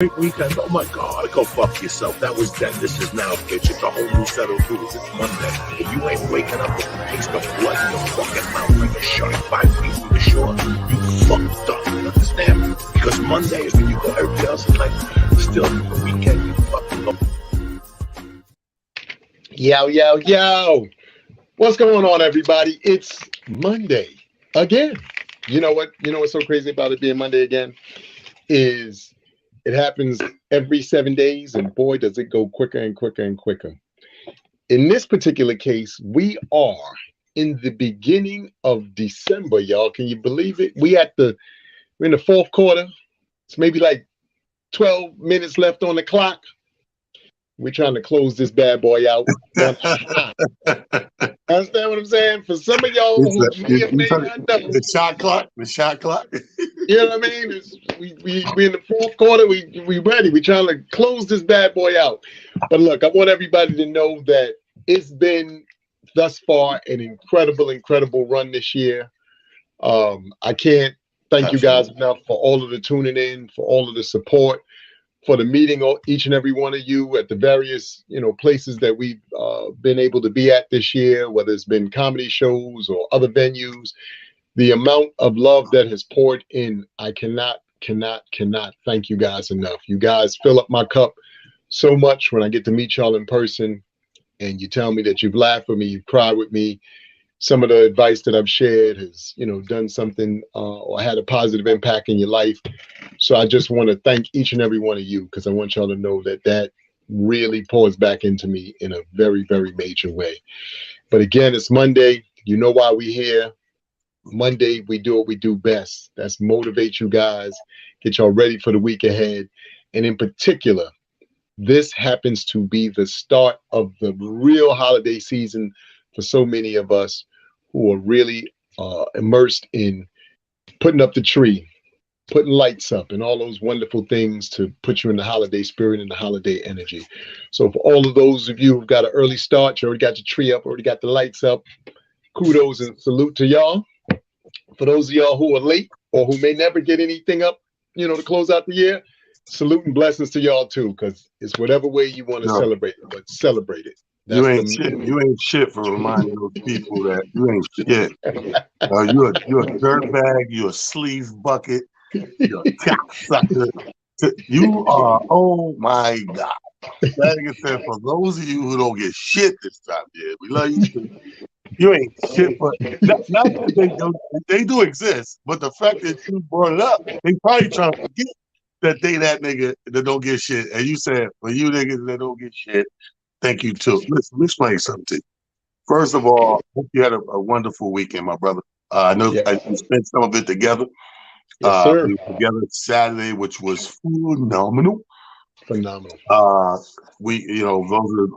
great weekend. Oh my God, go fuck yourself. That was then. This is now, bitch. It's a whole new set of rules. It's Monday. And you ain't waking up with the taste of blood in your fucking mouth like a shark 5 feet from the shore. You fucked up. You understand? Because Monday is when you go, everybody else is like, still the weekend, you fucking go. Yo. What's going on, everybody? It's Monday again. You know what? You know what's so crazy about it being Monday again? Is it happens every 7 days, and boy, does it go quicker and quicker and quicker. In this particular case, we are in the beginning of December, y'all. Can you believe it? We're in the fourth quarter. It's maybe like 12 minutes left on the clock. We're trying to close this bad boy out. Understand what I'm saying? For some of y'all who may or may not know, the shot clock. You know what I mean? We in the fourth quarter. We ready. We trying to close this bad boy out. But look, I want everybody to know that it's been thus far an incredible run this year. I can't thank you guys enough for all of the tuning in, for all of the support, for the meeting each and every one of you at the various places that we've been able to be at this year, whether it's been comedy shows or other venues. The amount of love that has poured in, I cannot thank you guys enough. You guys fill up my cup so much when I get to meet y'all in person, and you tell me that you've laughed with me, you've cried with me. Some of the advice that I've shared has, done something or had a positive impact in your life. So I just want to thank each and every one of you, because I want y'all to know that really pours back into me in a very, very major way. But again, it's Monday. You know why we're here. Monday, we do what we do best. That's motivate you guys, get y'all ready for the week ahead. And in particular, this happens to be the start of the real holiday season for so many of us who are really immersed in putting up the tree, putting lights up, and all those wonderful things to put you in the holiday spirit and the holiday energy. So for all of those of you who've got an early start, you already got your tree up, already got the lights up, kudos and salute to y'all. For those of y'all who are late or who may never get anything up, to close out the year, salute and blessings to y'all too, because it's whatever way you want to celebrate it, but celebrate it. You ain't shit for reminding those people that you ain't shit. You're a dirtbag. You're a sleeve bucket. You're a cocksucker. You are. Oh my God. That nigga said, for those of you who don't get shit this time, yeah, we love you. You ain't shit, but not that they do exist, but the fact that you brought it up, they probably trying to forget that that nigga that don't get shit. And you said, for you niggas that don't get shit, thank you too. Listen, let me explain something to you. First of all, hope you had a wonderful weekend, my brother. I know we spent some of it together. Yes, sir. We were together Saturday, which was phenomenal. Those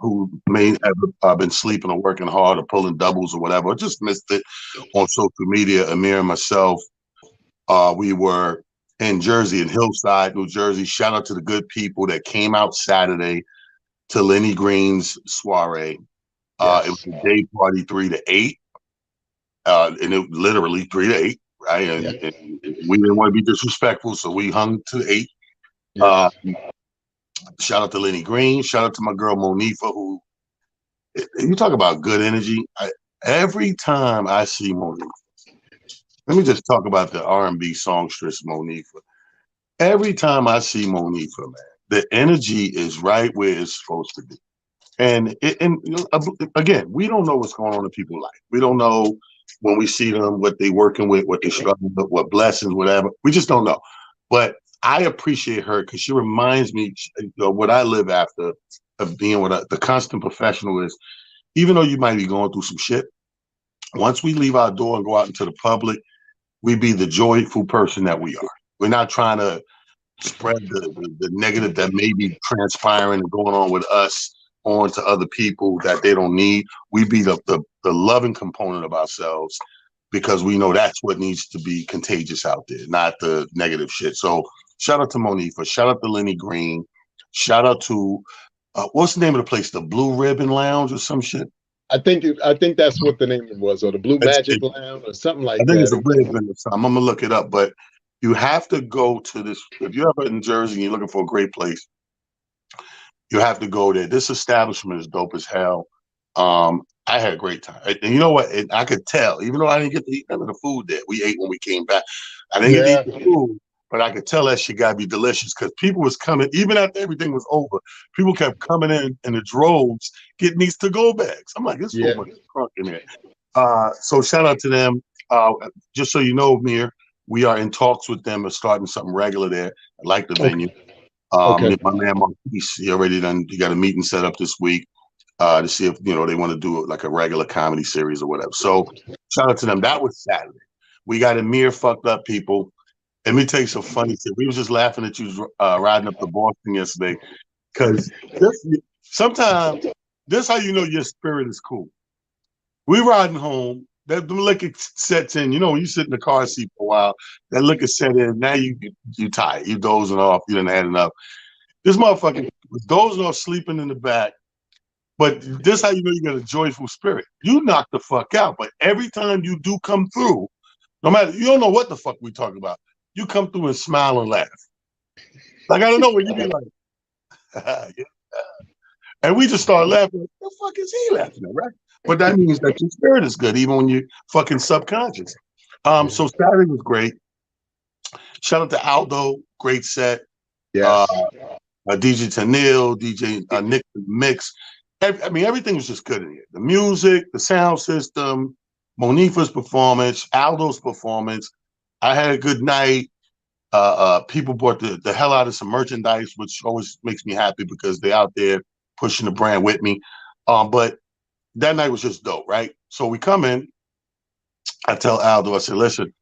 who may have been sleeping or working hard or pulling doubles or whatever, just missed it on social media. Amir and myself, we were in Jersey, in Hillside, New Jersey. Shout out to the good people that came out Saturday to Lenny Green's soiree. It was a day party 3 to 8, and it literally 3 to 8, right? And we didn't want to be disrespectful, so we hung to 8. Shout out to Lenny Green. Shout out to my girl Monifa, who, you talk about good energy. Every time I see Monifa, let me just talk about the R&B songstress Monifa. Every time I see Monifa, man, the energy is right where it's supposed to be. And again, we don't know what's going on in people's life. We don't know when we see them, what they're working with, what they're struggling with, what blessings, whatever. We just don't know. But I appreciate her because she reminds me of what I live after, of being what the constant professional is. Even though you might be going through some shit, once we leave our door and go out into the public, we be the joyful person that we are. We're not trying to spread the negative that may be transpiring and going on with us on to other people that they don't need. We be the loving component of ourselves, because we know that's what needs to be contagious out there, not the negative shit. So shout out to Monifa, shout out to Lenny Green, shout out to what's the name of the place? The Blue Ribbon Lounge or some shit? I think that's what the name was, or the Blue Magic Lounge or something like that. I think it's a Ribbon or something. I'm gonna look it up, but You have to go to this. If you're ever in Jersey and you're looking for a great place, you have to go there. This establishment is dope as hell. I had a great time. And you know what? I could tell, even though I didn't get to eat none of the food there, we ate when we came back. I didn't get to Yeah, eat the food, but I could tell that shit gotta be delicious because people was coming, even after everything was over, people kept coming in the droves getting these to-go bags. I'm like, this food yeah. must be crunk in there. So shout out to them. Just so you know, Mir, we are in talks with them of starting something regular there. I like the venue. Okay, okay. My man Marquise, he already done. He got a meeting set up this week to see if they want to do it like a regular comedy series or whatever. So shout out to them. That was Saturday. We got Amir fucked up people. Let me tell you some funny shit. We was just laughing at you riding up to Boston yesterday because sometimes this how you know your spirit is cool. We riding home. That the liquor sets in. You know, when you sit in the car seat for a while, that liquor set in. Now you tired. You dozing off. You done had enough. This motherfucker was dozing off, sleeping in the back. But this how you know you got a joyful spirit. You knock the fuck out. But every time you do come through, no matter you don't know what the fuck we talk about, you come through and smile and laugh. Like I don't know when you be like, yeah. And we just start laughing. What the fuck is he laughing at, right? But that means that your spirit is good, even when you're fucking subconscious. So Saturday was great. Shout out to Aldo, great set. Uh, Yes. DJ Tanil, DJ Nick Mix. I mean, everything was just good in here. The music, the sound system, Monifa's performance, Aldo's performance. I had a good night. People bought the hell out of some merchandise, which always makes me happy because they're out there pushing the brand with me. But that night was just dope, right? So we come in. I tell Aldo, I said, listen,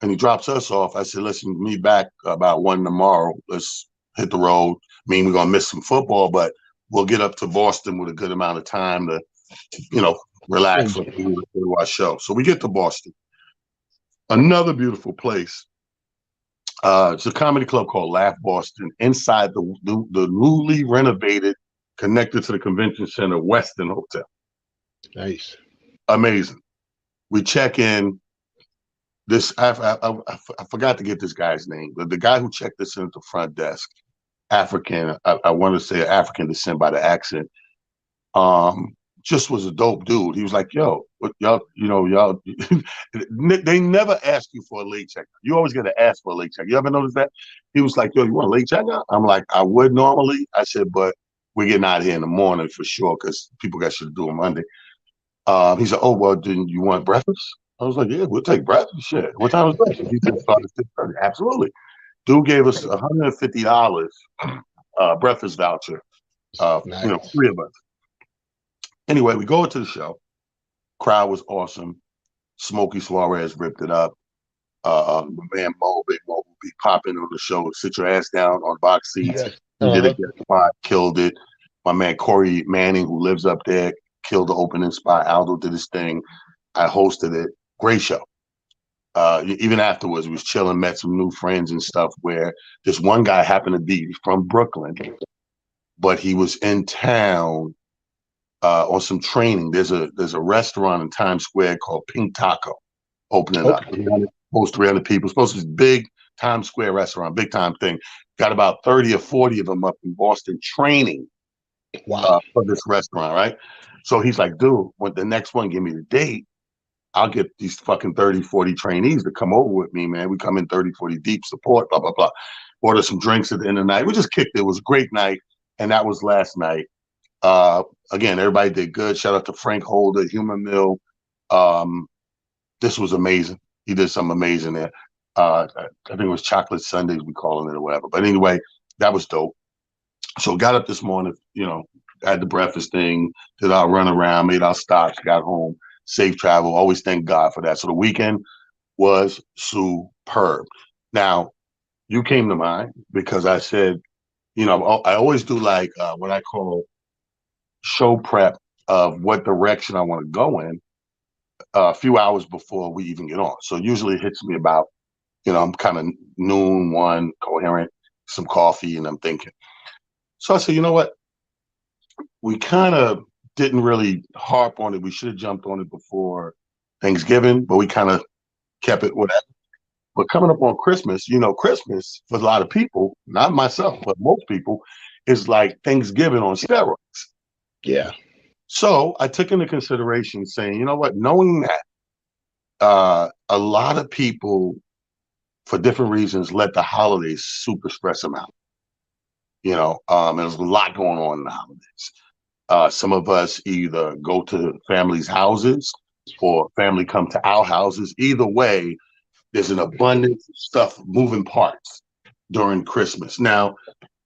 and he drops us off. I said, listen, me back about 1 tomorrow. Let's hit the road. I mean, we're gonna miss some football, but we'll get up to Boston with a good amount of time to, relax and do our show. So we get to Boston, another beautiful place. It's a comedy club called Laugh Boston inside the newly renovated, connected to the convention center, Westin Hotel. Nice. Amazing. We check in. I forgot to get this guy's name, but the guy who checked us in at the front desk, African, I want to say African descent by the accent, just was a dope dude. He was like, yo, what y'all, they never ask you for a late check. You always got to ask for a late check. You ever notice that? He was like, yo, you want a late check? I'm like, I would normally. I said, but we're getting out of here in the morning for sure because people got shit to do on Monday. He said, oh, well, then you want breakfast? I was like, yeah, we'll take breakfast. Shit. What time is breakfast? He just started at 6:30. Absolutely. Dude gave us $150 breakfast voucher. Nice. Three of us. Anyway, we go into the show. Crowd was awesome. Smokey Suarez ripped it up. My man Mo, Big Mo, will be popping on the show. Sit your ass down on box seats. Yes. He did a Uh-huh. guest spot, killed it. My man Corey Manning, who lives up there, killed the opening spot. Aldo did his thing. I hosted it. Great show. Even afterwards, we was chilling, met some new friends and stuff. Where this one guy happened to be from Brooklyn, but he was in town on some training. There's a restaurant in Times Square called Pink Taco, opening up. Okay. Almost 300 people. It's supposed to be a big Times Square restaurant, big time thing. Got about 30 or 40 of them up in Boston training Wow. for this restaurant, right? So he's like, dude, when the next one, give me the date. I'll get these fucking 30, 40 trainees to come over with me, man. We come in 30, 40 deep, support, blah, blah, blah. Order some drinks at the end of the night. We just kicked it. It was a great night. And that was last night. Again, everybody did good. Shout out to Frank Holder, Humor Mill. This was amazing. He did something amazing there. I think it was Chocolate Sundays, we calling it or whatever. But anyway, that was dope. So got up this morning, had the breakfast thing, did our run around, made our stops, got home, safe travel. Always thank God for that. So the weekend was superb. Now, you came to mind because I said, I always do like what I call show prep of what direction I want to go in a few hours before we even get on. So usually it hits me about, I'm kind of noon, 1, coherent, some coffee, and I'm thinking. So I said, you know what? We kind of didn't really harp on it. We should have jumped on it before Thanksgiving, but we kind of kept it whatever. But coming up on Christmas, you know, Christmas for a lot of people, not myself, but most people, is like Thanksgiving on steroids. Yeah. So I took into consideration saying, you know what, knowing that a lot of people, for different reasons, let the holidays super stress them out. You know, there's a lot going on in the holidays. Some of us either go to families' houses or family come to our houses. Either way, there's an abundance of stuff, moving parts during Christmas. Now,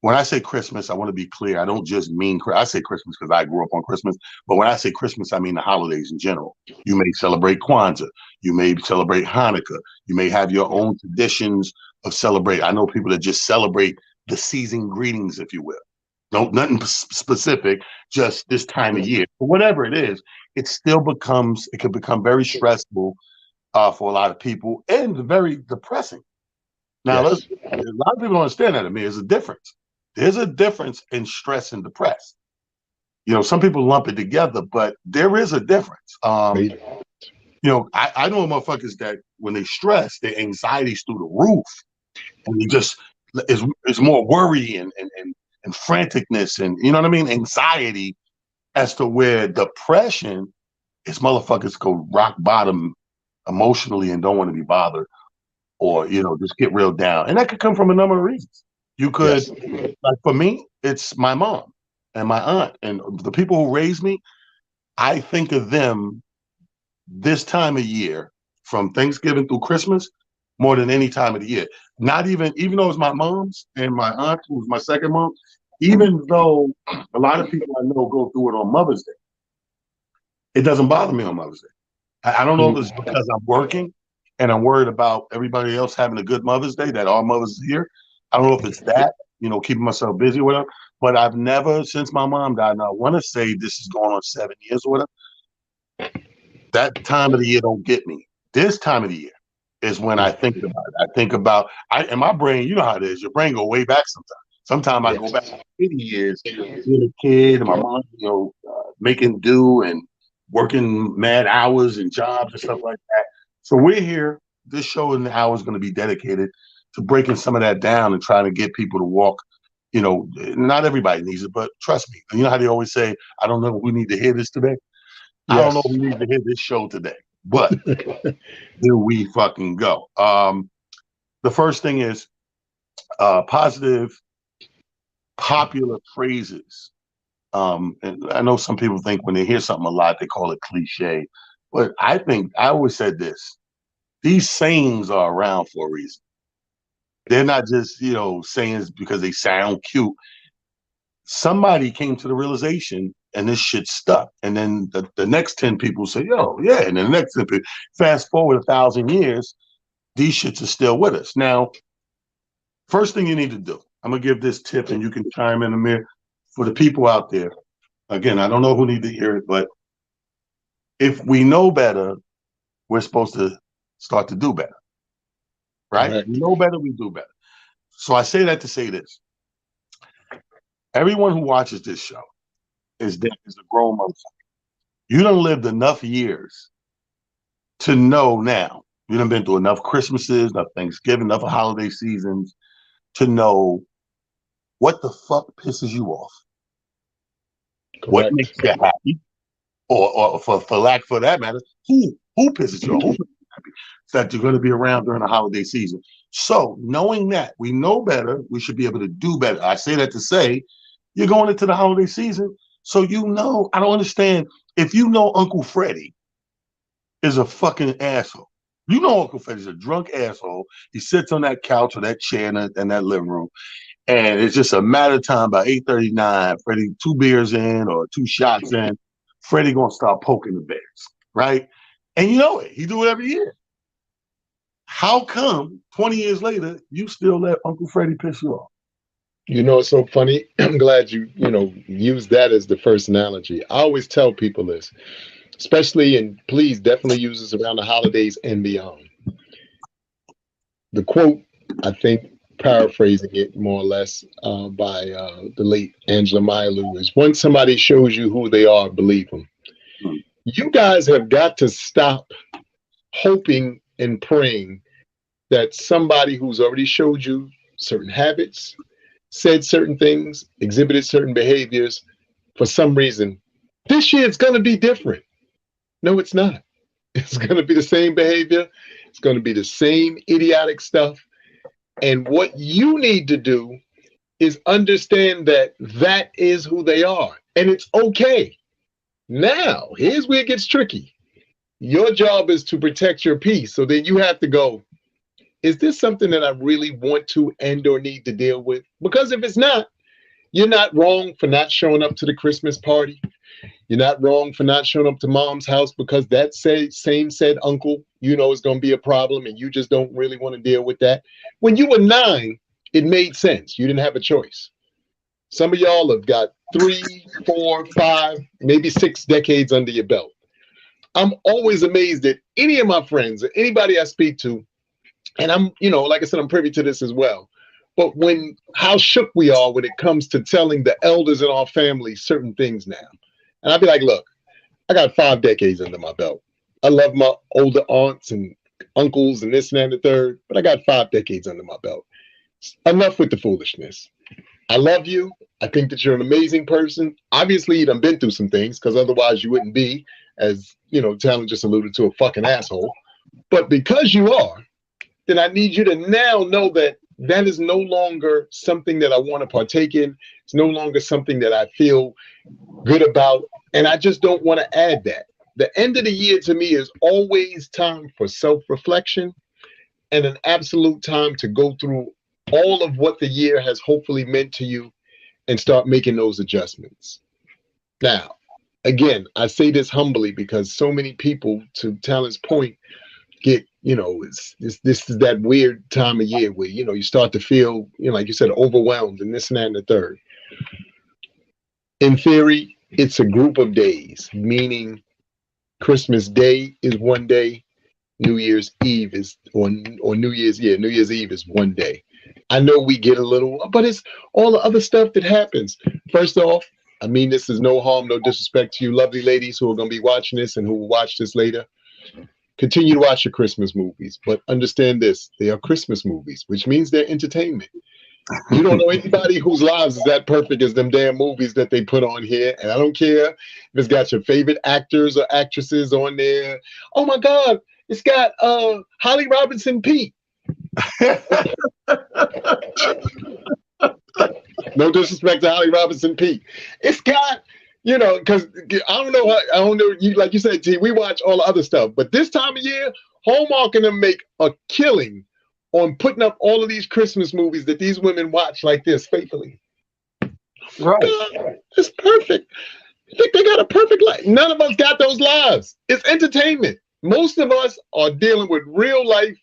when I say Christmas, I want to be clear. I don't just mean, I say Christmas because I grew up on Christmas, but when I say Christmas, I mean the holidays in general. You may celebrate Kwanzaa. You may celebrate Hanukkah. You may have your own traditions of celebrate. I know people that just celebrate the season greetings, if you will. No, nothing specific, just this time of year. But whatever it is, it can become very stressful for a lot of people and very depressing. Now, Yes. a lot of people don't understand that. I mean, there's a difference. There's a difference in stress and depressed. You know, some people lump it together, but there is a difference. You know, I know motherfuckers that when they stress, their anxiety's through the roof, and they just is more worry and franticness, and you know what I mean, anxiety, as to where depression is motherfuckers go rock bottom emotionally and don't want to be bothered, or you know, just get real down, and that could come from a number of reasons. You could, Yes. like for me, it's my mom and my aunt and the people who raised me. I think of them this time of year, from Thanksgiving through Christmas, more than any time of the year. Not even though it's my mom's and my aunt, who's my second mom, even though a lot of people I know go through it on Mother's Day, it doesn't bother me on Mother's Day. I don't know if it's because I'm working and I'm worried about everybody else having a good Mother's Day, that all mothers are here. I don't know if it's that, you know, keeping myself busy or whatever. But I've never, since my mom died, and I want to say this is going on 7 years or whatever, that time of the year don't get me. This time of the year is when I think about it. I think about, and my brain, you know how it is. Your brain go way back sometimes. Sometimes I go back 80 years, being a kid, and my mom, you know, making do and working mad hours and jobs and stuff like that. So we're here. This show in the hour is going to be dedicated to breaking some of that down and trying to get people to walk. You know, not everybody needs it, but trust me. You know how they always say, I don't know if we need to hear this today. I don't know if Yes. we need to hear this show today, but here we fucking go. The first thing is positive, popular phrases. And I know some people think when they hear something a lot, they call it cliche. But I think I always said this: these sayings are around for a reason. They're not just, you know, sayings because they sound cute. Somebody came to the realization and this shit stuck. And then the next 10 people say, yo, yeah. And then the next 10 people, fast forward 1,000 years, these shits are still with us. Now, first thing you need to do, I'm going to give this tip and you can chime in, Amir, for the people out there. Again, I don't know who need to hear it, but if we know better, we're supposed to start to do better, right? Correct. We know better, we do better. So I say that to say this. Everyone who watches this show is a grown motherfucker. You done lived enough years to know now. You done been through enough Christmases, enough Thanksgiving, enough holiday seasons to know what the fuck pisses you off, what Correct. makes you happy, or for lack for that matter, who pisses you off, who makes you happy, that you're going to be around during the holiday season. So knowing that we know better, we should be able to do better. I say that to say you're going into the holiday season, so you know. I don't understand if you know Uncle Freddie is a fucking asshole. You know Uncle Freddie's a drunk asshole. He sits on that couch or that chair in that living room, and it's just a matter of time. By 8:39, Freddie 2 beers in or 2 shots in, Freddie gonna start poking the bears, right? And you know it. He do it every year. How come 20 years later you still let Uncle Freddie piss you off? You know, it's so funny. I'm glad you use that as the first analogy. I always tell people this, especially, and please definitely use this around the holidays and beyond. The quote, I think, paraphrasing it more or less by the late Angela Mailu, is once somebody shows you who they are, believe them. You guys have got to stop hoping and praying that somebody who's already showed you certain habits, said certain things, exhibited certain behaviors, for some reason, this year it's going to be different. No, it's not. It's going to be the same behavior. It's going to be the same idiotic stuff. And what you need to do is understand that that is who they are. And it's okay. Now, here's where it gets tricky. Your job is to protect your peace. So then you have to go, is this something that I really want to and or need to deal with? Because if it's not, you're not wrong for not showing up to the Christmas party. You're not wrong for not showing up to mom's house because that same said uncle, you know, is going to be a problem and you just don't really want to deal with that. When you were 9, it made sense. You didn't have a choice. Some of y'all have got 3, 4, 5, maybe 6 decades under your belt. I'm always amazed at any of my friends or anybody I speak to, and I'm, you know, like I said, I'm privy to this as well. But how shook we are when it comes to telling the elders in our family certain things now. And I'd be like, look, I got 5 decades under my belt. I love my older aunts and uncles and this and that and the third, but I got 5 decades under my belt. Enough with the foolishness. I love you. I think that you're an amazing person. Obviously, you done been through some things because otherwise you wouldn't be, as, you know, Talon just alluded to, a fucking asshole. But because you are, then I need you to now know that that is no longer something that I want to partake in. It's no longer something that I feel good about. And I just don't want to add that. The end of the year to me is always time for self-reflection and an absolute time to go through all of what the year has hopefully meant to you and start making those adjustments. Now, again, I say this humbly because so many people, to Talon's point, get, you know, this is that weird time of year where, you know, you start to feel, you know, like you said, overwhelmed and this and that and the third. In theory, it's a group of days, meaning Christmas Day is one day, New Year's Eve is, or New Year's Eve is one day. I know we get a little, but it's all the other stuff that happens. First off, I mean, this is no harm, no disrespect to you lovely ladies who are going to be watching this and who will watch this later. Continue to watch your Christmas movies, but understand this, they are Christmas movies, which means they're entertainment. You don't know anybody whose lives is that perfect as them damn movies that they put on here. And I don't care if it's got your favorite actors or actresses on there. Oh my God, it's got Holly Robinson Peete. No disrespect to Holly Robinson Peete. It's got, you know, because I don't know, you, like you said, T, we watch all the other stuff, but this time of year, Hallmark and them make a killing on putting up all of these Christmas movies that these women watch like this faithfully. Right. God, it's perfect. I think they got a perfect life. None of us got those lives. It's entertainment. Most of us are dealing with real life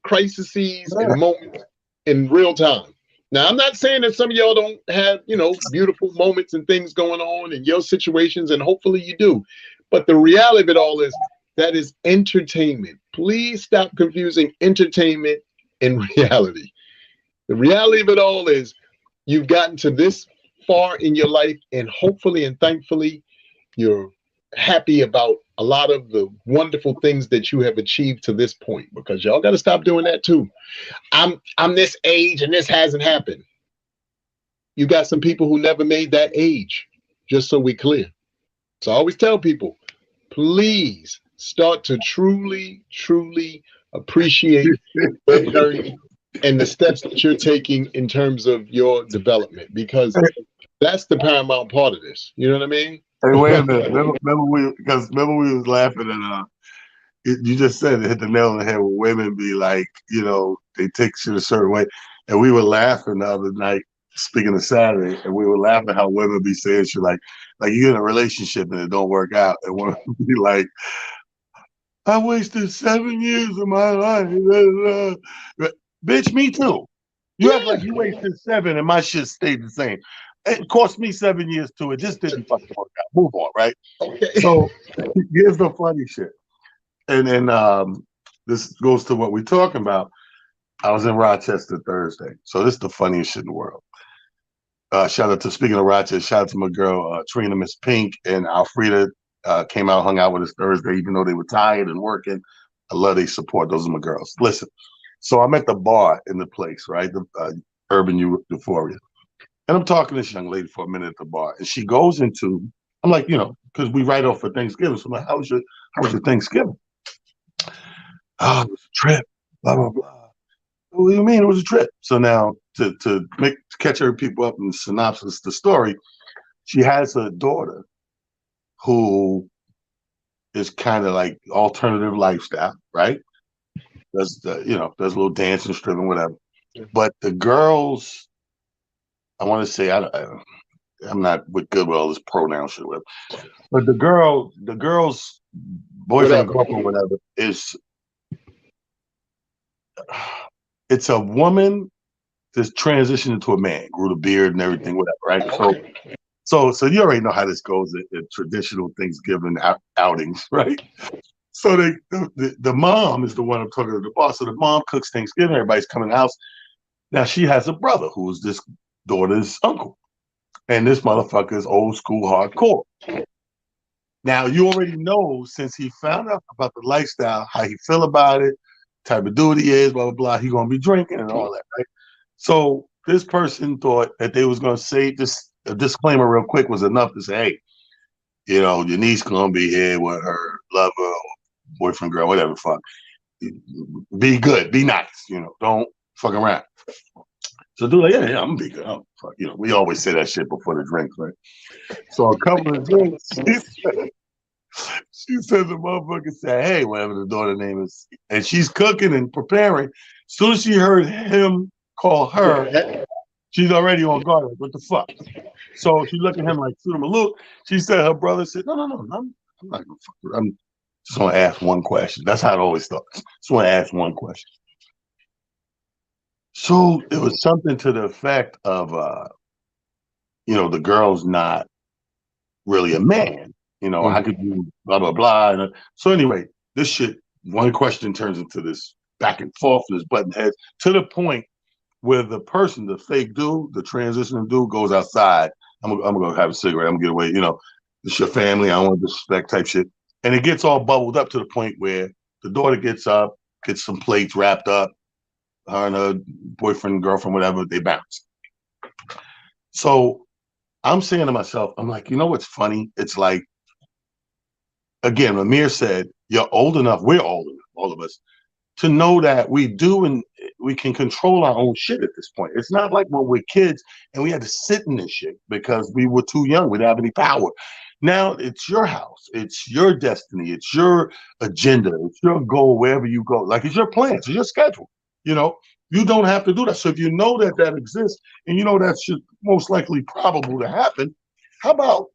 crises and moments in real time. Now, I'm not saying that some of y'all don't have, you know, beautiful moments and things going on in your situations, and hopefully you do. But the reality of it all is that is entertainment. Please stop confusing entertainment and reality. The reality of it all is you've gotten to this far in your life, and hopefully and thankfully you're happy about a lot of the wonderful things that you have achieved to this point, because y'all got to stop doing that too. I'm this age and this hasn't happened. You got some people who never made that age, just so we clear. So I always tell people, please start to truly appreciate your journey and the steps that you're taking in terms of your development, because that's the paramount part of this. You know what I mean? Hey, wait a minute. Remember we was laughing at you just said it, hit the nail on the head where women be like, you know, they take shit a certain way. And we were laughing the other night, speaking of Saturday, and we were laughing how women be saying shit like you're in a relationship and it don't work out. And women be like, I wasted 7 years of my life. Bitch, me too. You act like you wasted 7 and my shit stayed the same. It cost me 7 years too. It just didn't fucking work out. Move on, right? Okay. So here's the funny shit. And then this goes to what we're talking about. I was in Rochester Thursday. So this is the funniest shit in the world. Shout out to, speaking of Rochester, shout out to my girl, Trina, Miss Pink, and Alfreda came out, hung out with us Thursday, even though they were tired and working. I love their support. Those are my girls. Listen. So I'm at the bar in the place, right? The Urban Euphoria. And I'm talking to this young lady for a minute at the bar. And she goes into, I'm like, because we write off for Thanksgiving. So I'm like, how was your Thanksgiving? Oh, it was a trip, blah, blah, blah. What do you mean it was a trip? So now to catch every people up in the synopsis, the story, she has a daughter who is kind of like alternative lifestyle, right? Does does a little dancing, stripping, whatever. But the girls, I want to say, I'm not with good with all this pronoun shit with, but the girl's boyfriend, girlfriend, whatever, it's a woman that's transitioned into a man, grew the beard and everything, whatever, right? So you already know how this goes in traditional Thanksgiving outings, right? So the mom is the one I'm talking to the boss. So the mom cooks Thanksgiving. Everybody's coming to the house. Now she has a brother who is this daughter's uncle, and this motherfucker is old school hardcore. Now you already know since he found out about the lifestyle, how he feel about it, type of dude he is, blah blah blah. He gonna be drinking and all that, right? So this person thought that they was gonna say this. A disclaimer, real quick, was enough to say, hey, your niece gonna be here with her lover, or boyfriend, girl, whatever. Fuck, be good, be nice. Don't fuck around. So dude, like, yeah, I'm gonna be good. Oh, fuck, we always say that shit before the drinks, right? So a couple of drinks, she said the motherfucker said, hey, whatever the daughter name is, and she's cooking and preparing. As soon as she heard him call her, she's already on guard. Like, what the fuck? So she looked at him like, shoot him a look. She said, her brother said, no, I'm not gonna fuck with her. I'm just gonna ask one question. That's how it always starts. Just want to ask one question. So it was something to the effect of, the girl's not really a man. How could you blah blah blah? So anyway, this shit. One question turns into this back and forth, this button heads to the point where the person, the fake dude, the transitioning dude, goes outside. I'm gonna go have a cigarette. I'm gonna get away. It's your family. I don't want to disrespect type shit. And it gets all bubbled up to the point where the daughter gets up, gets some plates wrapped up. Her and her boyfriend, girlfriend, whatever, they bounce. So I'm saying to myself, I'm like, what's funny? It's like, again, Amir said, you're old enough, we're old enough, all of us, to know that we do and we can control our own shit at this point. It's not like when we're kids and we had to sit in this shit because we were too young. We didn't have any power. Now it's your house. It's your destiny. It's your agenda. It's your goal wherever you go. Like, it's your plans. It's your schedule. You don't have to do that. So if you know that exists and that's most likely probable to happen, how about,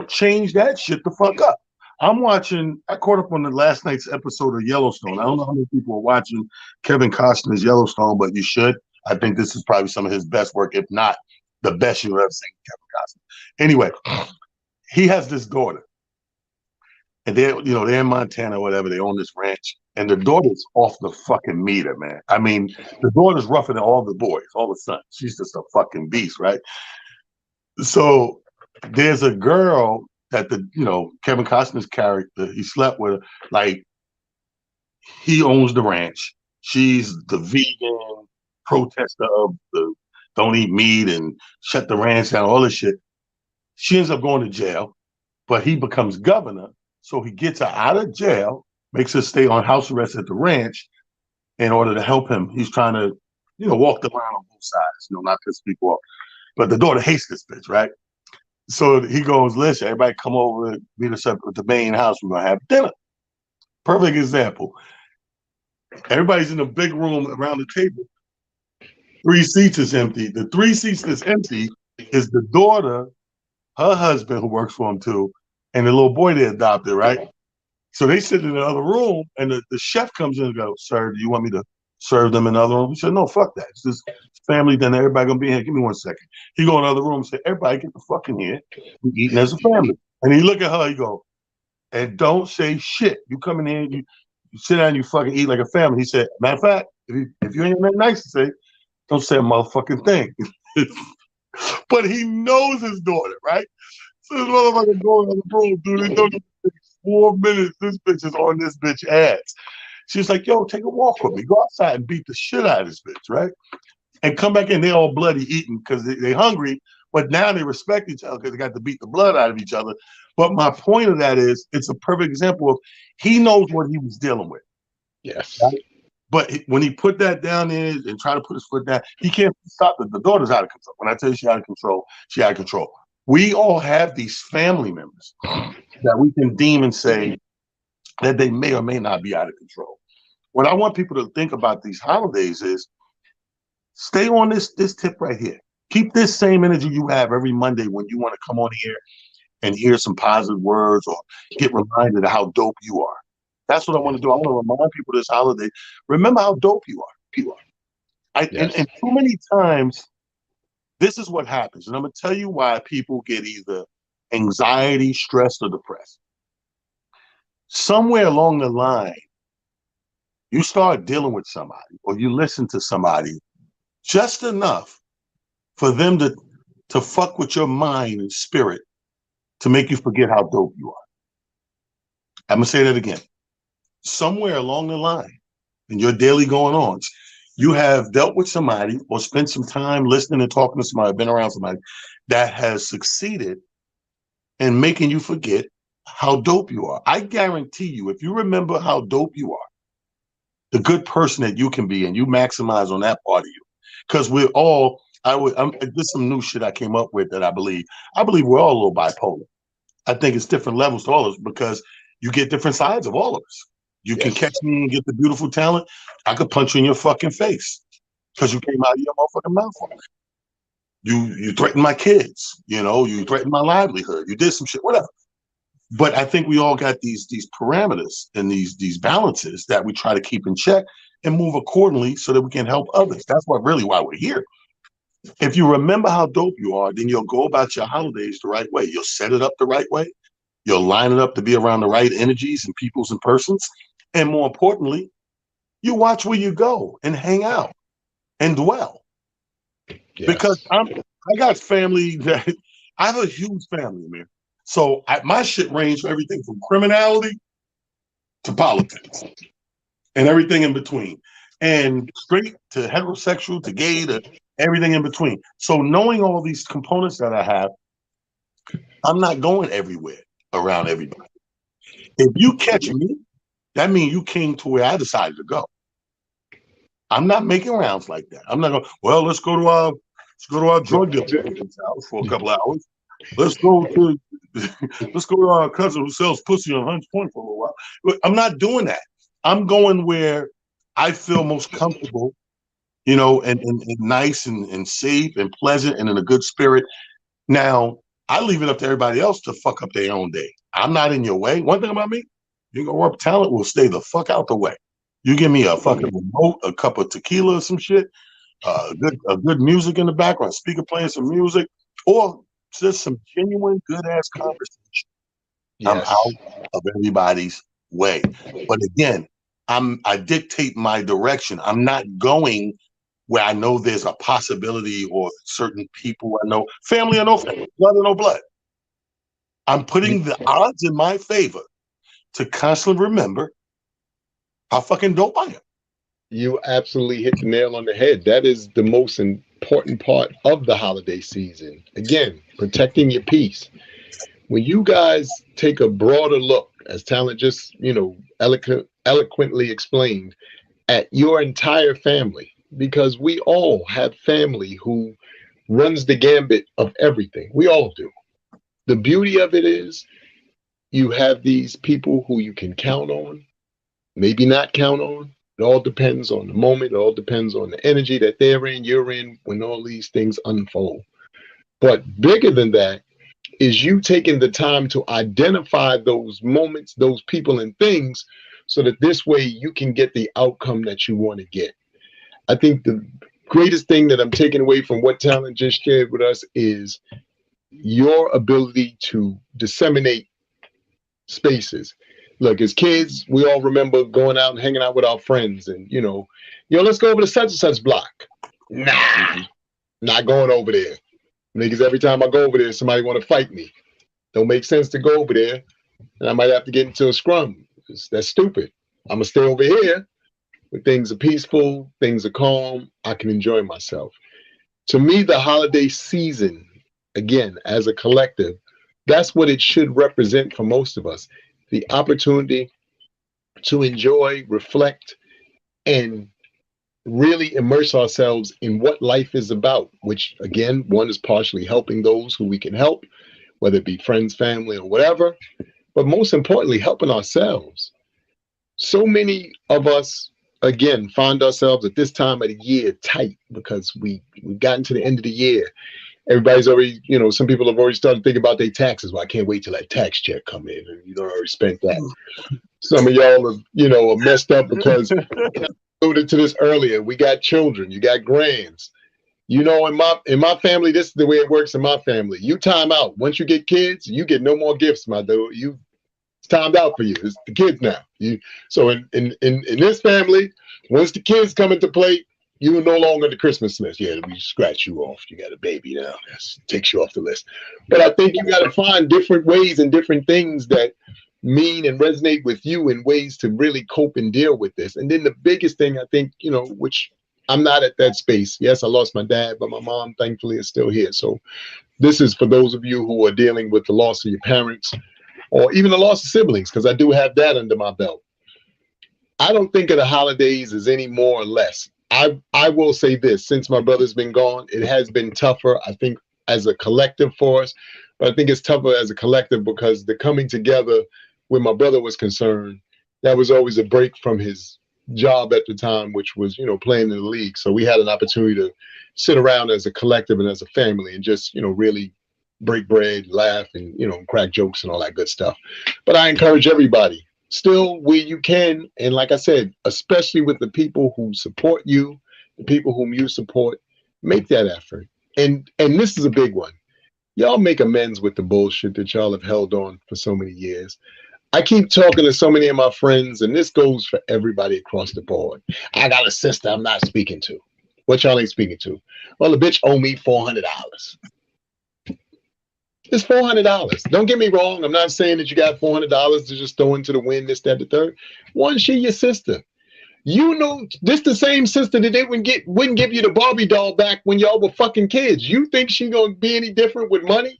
change that shit the fuck up? I caught up on the last night's episode of Yellowstone. I don't know how many people are watching Kevin Costner's Yellowstone, but you should. I think this is probably some of his best work, if not the best you've ever seen Kevin Costner. Anyway, he has this daughter. And they're in Montana or whatever. They own this ranch. And the daughter's off the fucking meter, man. I mean, the daughter's rougher than all the boys, all the sons. She's just a fucking beast, right? So there's a girl that Kevin Costner's character, he slept with her, like, he owns the ranch. She's the vegan protester of the don't eat meat and shut the ranch down, all this shit. She ends up going to jail, but he becomes governor. So he gets her out of jail, makes her stay on house arrest at the ranch in order to help him. He's trying to, walk the line on both sides, not piss people off. But the daughter hates this bitch, right? So he goes, listen, everybody come over and meet us up at the main house. We're going to have dinner. Perfect example. Everybody's in the big room around the table. 3 seats is empty. The 3 seats that's empty is the daughter, her husband, who works for him too, and the little boy they adopted, right? So they sit in the other room, and the chef comes in and goes, sir, do you want me to serve them in the other room? He said, no, fuck that. It's this family dinner. Everybody going to be here. Give me 1 second. He go in the other room and say, everybody get the fuck in here. We're eating as a family. And he look at her, he go, and don't say shit. You come in here, you sit down, you fucking eat like a family. He said, matter of fact, if you ain't nothing nice to say, don't say a motherfucking thing. But he knows his daughter, right? So this motherfucker going on the room, dude. It don't even take 4 minutes. This bitch is on this bitch ass. She was like, yo, take a walk with me. Go outside and beat the shit out of this bitch, right? And come back in, they all bloody eating because they hungry, but now they respect each other because they got to beat the blood out of each other. But my point of that is, it's a perfect example of he knows what he was dealing with. Yes. Right? But when he put that down there and try to put his foot down, he can't stop it. The daughter's out of control. When I tell you she's out of control, she's out of control. We all have these family members that we can deem and say that they may or may not be out of control. What I want people to think about these holidays is stay on this tip right here. Keep this same energy you have every Monday when you want to come on here and hear some positive words or get reminded of how dope you are. That's what I want to do. I want to remind people this holiday, remember how dope you are. And too many times, this is what happens. And I'm going to tell you why people get either anxiety, stressed, or depressed. Somewhere along the line, you start dealing with somebody or you listen to somebody just enough for them to fuck with your mind and spirit to make you forget how dope you are. I'm going to say that again. Somewhere along the line in your daily going on, you have dealt with somebody or spent some time listening and talking to somebody, been around somebody that has succeeded in making you forget how dope you are. I guarantee you, if you remember how dope you are, the good person that you can be, and you maximize on that part of you, because we're all, there's some new shit I came up with that I believe we're all a little bipolar. I think it's different levels to all of us because you get different sides of all of us. You can catch me and get the beautiful talent. I could punch you in your fucking face because you came out of your motherfucking mouth on it. You threatened my kids, you threatened my livelihood. You did some shit, whatever. But I think we all got these parameters and these balances that we try to keep in check and move accordingly so that we can help others. That's why we're here. If you remember how dope you are, then you'll go about your holidays the right way. You'll set it up the right way. You'll line it up to be around the right energies and peoples and persons. And more importantly, you watch where you go and hang out and dwell. Yes. Because I got family that I have a huge family, man. So my shit range from everything from criminality to politics and everything in between, and straight to heterosexual to gay to everything in between. So knowing all these components that I have, I'm not going everywhere around everybody. If you catch me, that means you came to where I decided to go. I'm not making rounds like that. I'm not going, well, let's go to our drug dealer's house for a couple of hours. Let's go to our cousin who sells pussy on Hunts Point for a little while. But I'm not doing that. I'm going where I feel most comfortable, and nice and safe and pleasant and in a good spirit. Now, I leave it up to everybody else to fuck up their own day. I'm not in your way. One thing about me, you gonna work talent will stay the fuck out the way. You give me a fucking remote, a cup of tequila or some shit, a good music in the background, speaker playing some music, or just some genuine good ass conversation. Yes. I'm out of everybody's way. But again, I dictate my direction. I'm not going where I know there's a possibility or certain people I know, family or no family, blood or no blood. I'm putting the odds in my favor to constantly remember how fucking dope I am. You absolutely hit the nail on the head. That is the most important part of the holiday season. Again, protecting your peace. When you guys take a broader look, as Talent just, eloquently explained, at your entire family, because we all have family who runs the gambit of everything. We all do. The beauty of it is you have these people who you can count on, maybe not count on. It all depends on the moment. It all depends on the energy that they're in, you're in, when all these things unfold. But bigger than that is you taking the time to identify those moments, those people and things, so that this way you can get the outcome that you want to get. I think the greatest thing that I'm taking away from what Talent just shared with us is your ability to disseminate spaces. Look, as kids, we all remember going out and hanging out with our friends and, let's go over to such and such block. Nah, not going over there. Niggas, every time I go over there, somebody want to fight me. Don't make sense to go over there. And I might have to get into a scrum. That's stupid. I'm gonna stay over here where things are peaceful, things are calm, I can enjoy myself. To me, the holiday season, again, as a collective, that's what it should represent for most of us. The opportunity to enjoy, reflect, and really immerse ourselves in what life is about, which again, one is partially helping those who we can help, whether it be friends, family, or whatever, but most importantly, helping ourselves. So many of us, again, find ourselves at this time of the year tight because we've gotten to the end of the year. Everybody's already, some people have already started thinking about their taxes. Well, I can't wait till that tax check come in, and you don't already spent that. Some of y'all have, are messed up because I alluded to this earlier. We got children, you got grands. In my family, this is the way it works in my family. You time out. Once you get kids, you get no more gifts, my dude. It's timed out for you. It's the kids now. So in this family, once the kids come into play, you're no longer the Christmas list. Yeah, we scratch you off. You got a baby now. That takes you off the list. But I think you got to find different ways and different things that mean and resonate with you in ways to really cope and deal with this. And then the biggest thing I think, which I'm not at that space. Yes, I lost my dad, but my mom, thankfully, is still here. So this is for those of you who are dealing with the loss of your parents or even the loss of siblings, because I do have that under my belt. I don't think of the holidays as any more or less. I will say this, since my brother's been gone, it has been tougher, I think, as a collective for us. But I think it's tougher as a collective because the coming together when my brother was concerned, that was always a break from his job at the time, which was, playing in the league. So we had an opportunity to sit around as a collective and as a family and just, really break bread, laugh, and, crack jokes and all that good stuff. But I encourage everybody, still where you can, and like I said, especially with the people who support you, the people whom you support, make that effort. And this is a big one. Y'all make amends with the bullshit that y'all have held on for so many years. I keep talking to so many of my friends, and this goes for everybody across the board. I got a sister I'm not speaking to. What y'all ain't speaking to? Well, the bitch owe me $400. It's $400. Don't get me wrong. I'm not saying that you got $400 to just throw into the wind, this, that, the third. One, she your sister. This the same sister that they wouldn't give you the Barbie doll back when y'all were fucking kids. You think she gonna be any different with money?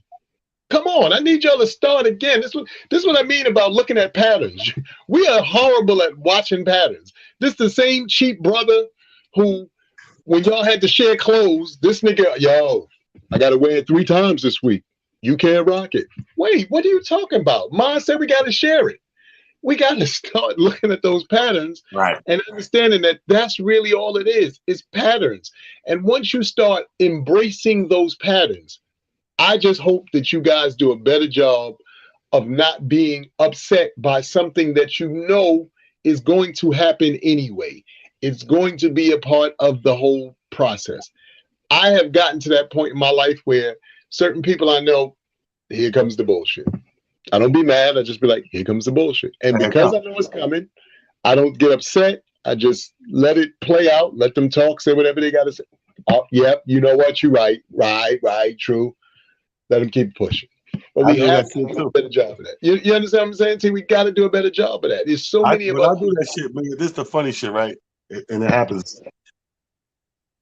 Come on, I need y'all to start again. This is what I mean about looking at patterns. We are horrible at watching patterns. This the same cheap brother who, when y'all had to share clothes, this nigga, yo, I gotta wear it 3 times this week. You can't rock it. Wait, what are you talking about? Ma said we gotta share it. We gotta start looking at those patterns, right, and understanding that that's really all it is. It's patterns. And once you start embracing those patterns, I just hope that you guys do a better job of not being upset by something that is going to happen anyway. It's going to be a part of the whole process. I have gotten to that point in my life where certain people I know, here comes the bullshit. I don't be mad. I just be like, here comes the bullshit. And because I know it's coming, I don't get upset. I just let it play out, let them talk, say whatever they got to say. Oh, yep, you know what? You're right. Right, true. Let them keep pushing. But we have to do a better job of that. You understand what I'm saying, T? We got to do a better job of that. There's so many of us. I do that shit, man. This is the funny shit, right? And it happens.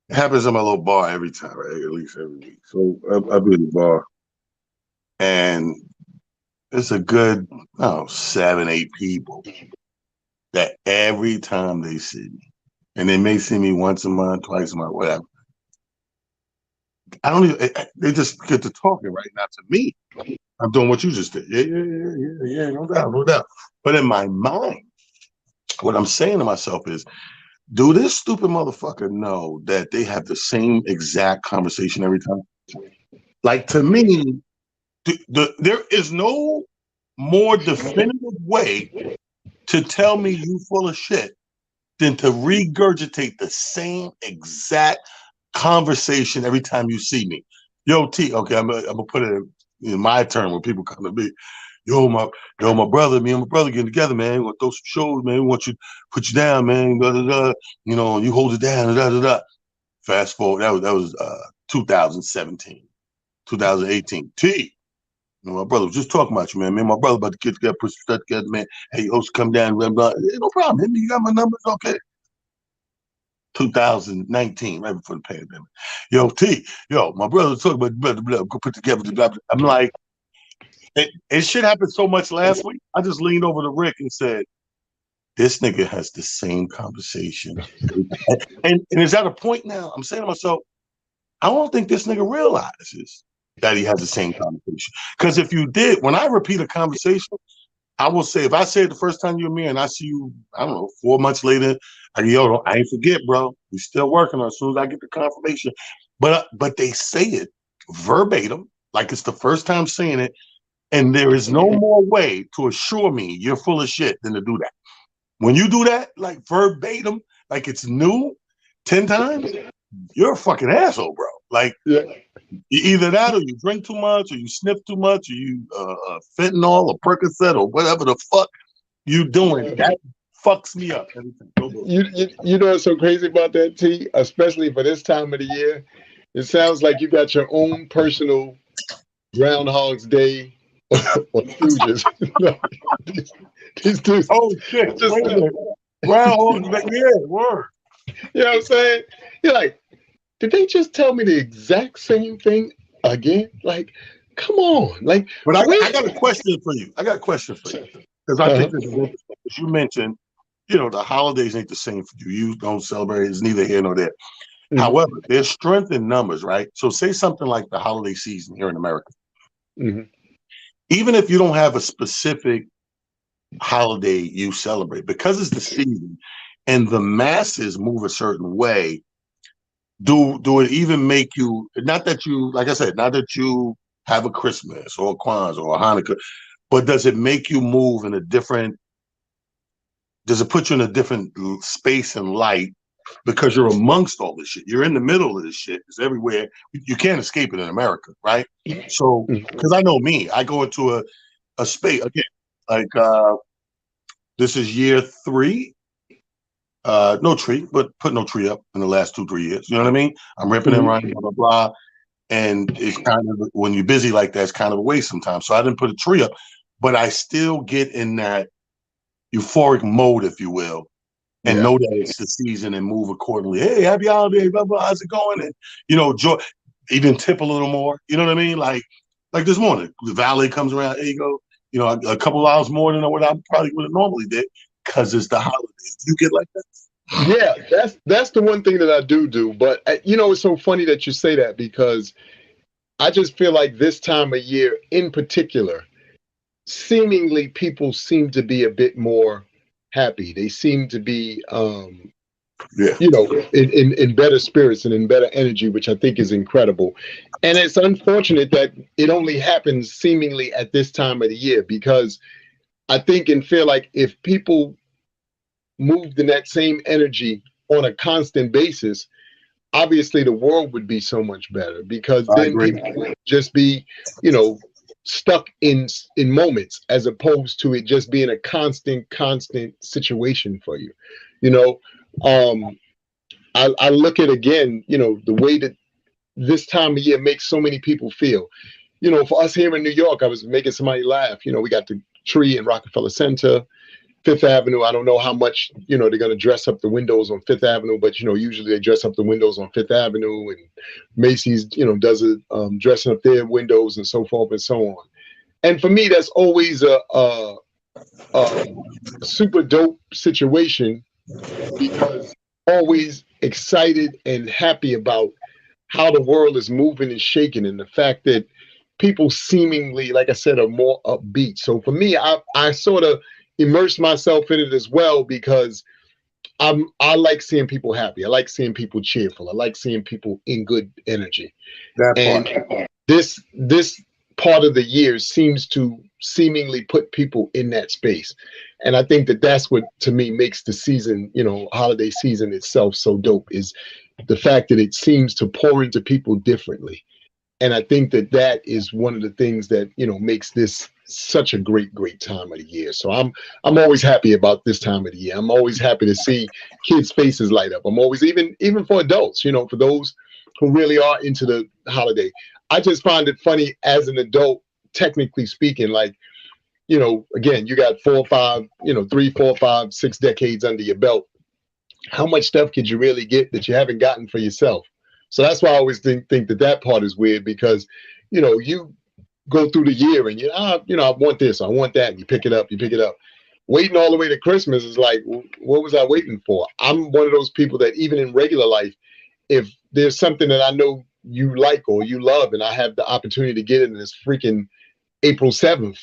It happens in my little bar every time, right? At least every week. So I'll be in the bar, and it's a good, 7, 8 people that every time they see me, and they may see me once a month, twice a month, whatever. I don't even, they just get to talking right now to me. I'm doing what you just did. Yeah, no doubt. But in my mind, what I'm saying to myself is, do this stupid motherfucker know that they have the same exact conversation every time? Like, to me, there is no more definitive way to tell me you full of shit than to regurgitate the same exact conversation every time you see me. Yo, T, okay, I'm gonna put it in my term when people come to me. My brother, me and my brother getting together, man. We want to throw some shows, man. We want you to put you down, man. Da, da, da. You hold it down, da, da, da. Fast forward, that was 2017, 2018. T, My brother was just talking about you, man. Me and my brother about to get together, put stuff together, man. Hey, you host come down, blah, blah. Hey, no problem. Hit me. You got my numbers? Okay. 2019, right before the pandemic. Yo, my brother was talking about blah, blah, blah, go put together blah, blah. I'm like, it shit happened so much last week. I just leaned over to Rick and said, this nigga has the same conversation. And it's at a point now, I'm saying to myself, I don't think this nigga realizes that he has the same conversation. Because if you did, when I repeat a conversation, I will say, if I say it the first time you're me and I see you, I don't know, 4 months later, I go, yo, I ain't forget, bro. We still working on it as soon as I get the confirmation. But they say it verbatim, like it's the first time saying it, and there is no more way to assure me you're full of shit than to do that. When you do that, like verbatim, like it's new 10 times, you're a fucking asshole, bro. Like, either that or you drink too much or you sniff too much or you fentanyl or Percocet or whatever the fuck you doing. That fucks me up. You know what's so crazy about that, T? Especially for this time of the year, it sounds like you got your own personal Groundhog's Day or Stooges. These dudes. Oh shit! Just, Wait a minute. Groundhog's Day, yeah, word. You know what I'm saying? You're like, did they just tell me the exact same thing again? Like, come on. Like, but I got a question for you. Because I think this is interesting. As you mentioned, the holidays ain't the same for you. You don't celebrate. It's neither here nor there. Mm-hmm. However, there's strength in numbers, right? So say something like the holiday season here in America. Mm-hmm. Even if you don't have a specific holiday you celebrate, because it's the season and the masses move a certain way, do it even make you, not that you, like I said, not that you have a Christmas or a Kwanzaa or a Hanukkah, but does it make you move in a different, does it put you in a different space and light because you're amongst all this shit? You're in the middle of this shit. It's everywhere. You can't escape it in America, right? So, because I know me, I go into a space, again, like this is year 3. No tree, but put no tree up in the last 2-3 years. You know what I mean? I'm ripping and running, blah, blah, blah. And it's kind of, when you're busy like that, it's kind of a waste sometimes. So I didn't put a tree up, but I still get in that euphoric mode, if you will, and know that it's the season and move accordingly. Hey, happy holiday, blah, blah, how's it going? And, joy, even tip a little more. You know what I mean? Like this morning, the valet comes around, there you go, a couple of hours more than what I probably would have normally did because it's the holidays. You get like that? Yeah, that's the one thing that I do. But, it's so funny that you say that because I just feel like this time of year in particular, seemingly people seem to be a bit more happy. They seem to be, in better spirits and in better energy, which I think is incredible. And it's unfortunate that it only happens seemingly at this time of the year, because I think and feel like if people moved in that same energy on a constant basis, obviously the world would be so much better, because then people would just be, stuck in moments, as opposed to it just being a constant situation for you. I look at, again, the way that this time of year makes so many people feel. For us here in New York, I was making somebody laugh. We got the tree in Rockefeller Center, Fifth Avenue. I don't know how much, they're going to dress up the windows on Fifth Avenue, but, usually they dress up the windows on Fifth Avenue, and Macy's, does it, dressing up their windows and so forth and so on. And for me, that's always a super dope situation, because always excited and happy about how the world is moving and shaking, and the fact that people seemingly, like I said, are more upbeat. So for me, I sort of immerse myself in it as well, because I like seeing people happy. I like seeing people cheerful. I like seeing people in good energy. This part of the year seems to seemingly put people in that space. And I think that that's what, to me, makes the season, holiday season itself so dope, is the fact that it seems to pour into people differently. And I think that that is one of the things that, makes this such a great time of the year. So I'm always happy about this time of the year. I'm always happy to see kids' faces light up. I'm always, even for adults, for those who really are into the holiday. I just find it funny as an adult technically speaking, like, again, you got 4 or 5, 3, 4, 5, 6 decades under your belt. How much stuff could you really get that you haven't gotten for yourself? So that's why I always think that part is weird, because, you go through the year and I want this, I want that, and you pick it up. Waiting all the way to Christmas is like, what was I waiting for? I'm one of those people that even in regular life, if there's something that I know you like or you love and I have the opportunity to get it and it's freaking April 7th,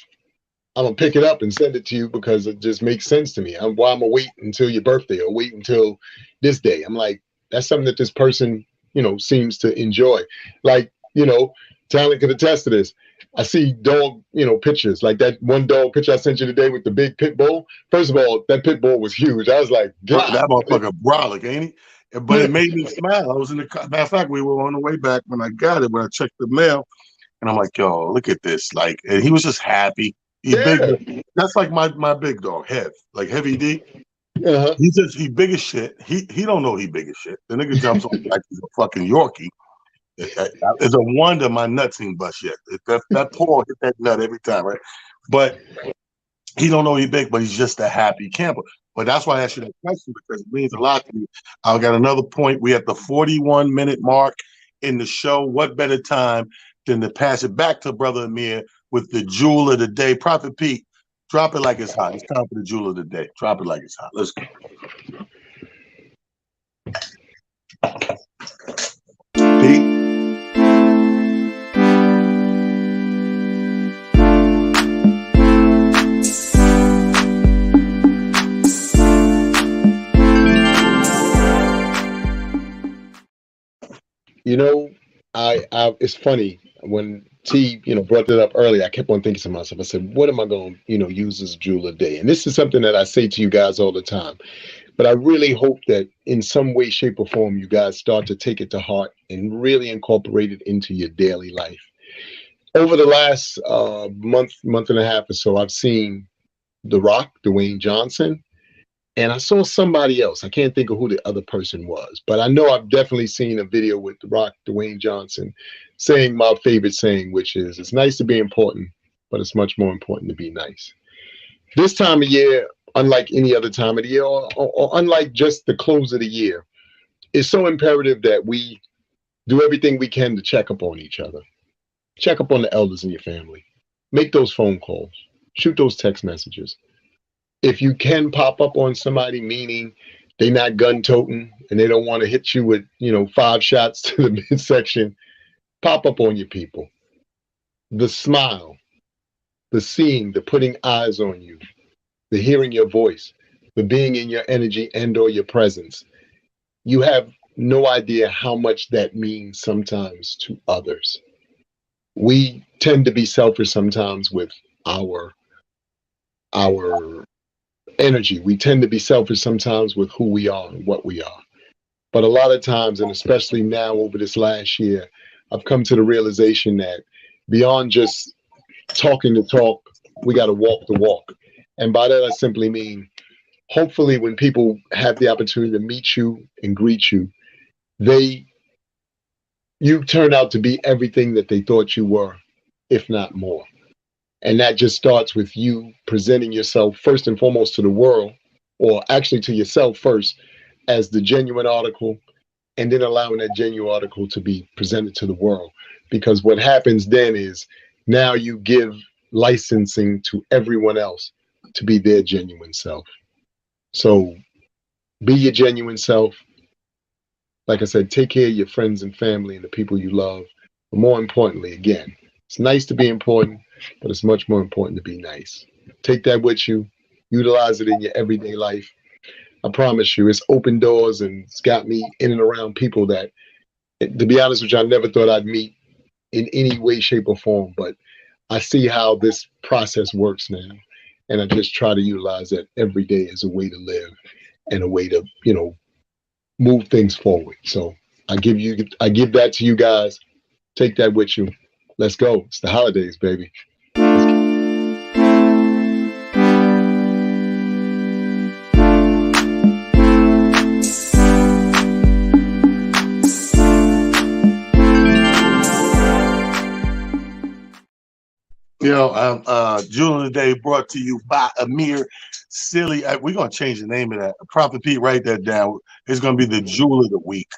I'm gonna pick it up and send it to you because it just makes sense to me. Why I'm gonna wait until your birthday or wait until this day? I'm like, that's something that this person, seems to enjoy. Like, Talent could attest to this. I see dog, pictures, like that one dog picture I sent you today with the big pit bull. First of all, that pit bull was huge. I was like, God, that motherfucker brolic, ain't he? But it made me smile. I was in the matter of fact, we were on the way back when I got it, when I checked the mail, and I'm like, yo, look at this. Like, and he was just happy. He big. That's like my big dog, Hev, like Heavy D. Uh-huh. He big as shit. He don't know he big as shit. The nigga jumps on like he's a fucking Yorkie. It's a wonder my nuts ain't bust yet. That paw hit that nut every time, right? But he don't know he big, but he's just a happy camper. But that's why I asked you that question, because it means a lot to me. I got another point. We at the 41-minute mark in the show. What better time than to pass it back to Brother Amir with the jewel of the day? Prophet Pete, drop it like it's hot. It's time for the jewel of the day. Drop it like it's hot. Let's go. Pete? It's funny when T, brought it up earlier. I kept on thinking to myself. I said, "What am I going to, use as jewel of the day?" And this is something that I say to you guys all the time. But I really hope that in some way, shape, or form, you guys start to take it to heart and really incorporate it into your daily life. Over the last month and a half or so, I've seen The Rock, Dwayne Johnson. And I saw somebody else. I can't think of who the other person was, but I know I've definitely seen a video with The Rock, Dwayne Johnson, saying my favorite saying, which is, it's nice to be important, but it's much more important to be nice. This time of year, unlike any other time of the year, or unlike just the close of the year, it's so imperative that we do everything we can to check up on each other. Check up on the elders in your family. Make those phone calls. Shoot those text messages. If you can pop up on somebody, meaning they're not gun toting and they don't want to hit you with, 5 shots to the midsection, pop up on your people. The smile, the seeing, the putting eyes on you, the hearing your voice, the being in your energy and or your presence. You have no idea how much that means sometimes to others. We tend to be selfish sometimes with our energy. We tend to be selfish sometimes with who we are and what we are. But a lot of times, and especially now over this last year, I've come to the realization that beyond just talking the talk, we got to walk the walk. And by that, I simply mean, hopefully when people have the opportunity to meet you and greet you, you turn out to be everything that they thought you were, if not more. And that just starts with you presenting yourself first and foremost to the world, or actually to yourself first, as the genuine article, and then allowing that genuine article to be presented to the world. Because what happens then is now you give licensing to everyone else to be their genuine self. So be your genuine self. Like I said, take care of your friends and family and the people you love. But more importantly, again, it's nice to be important, but it's much more important to be nice. Take that with you. Utilize it in your everyday life. I promise you, it's opened doors and it's got me in and around people that, to be honest with you, I never thought I'd meet in any way, shape, or form. But I see how this process works now. And I just try to utilize that every day as a way to live and a way to, move things forward. So I give that to you guys. Take that with you. Let's go. It's the holidays, baby. Jewel of the Day brought to you by Amir. Silly. We're going to change the name of that. Prophet Pete, write that down. It's going to be the Jewel of the Week.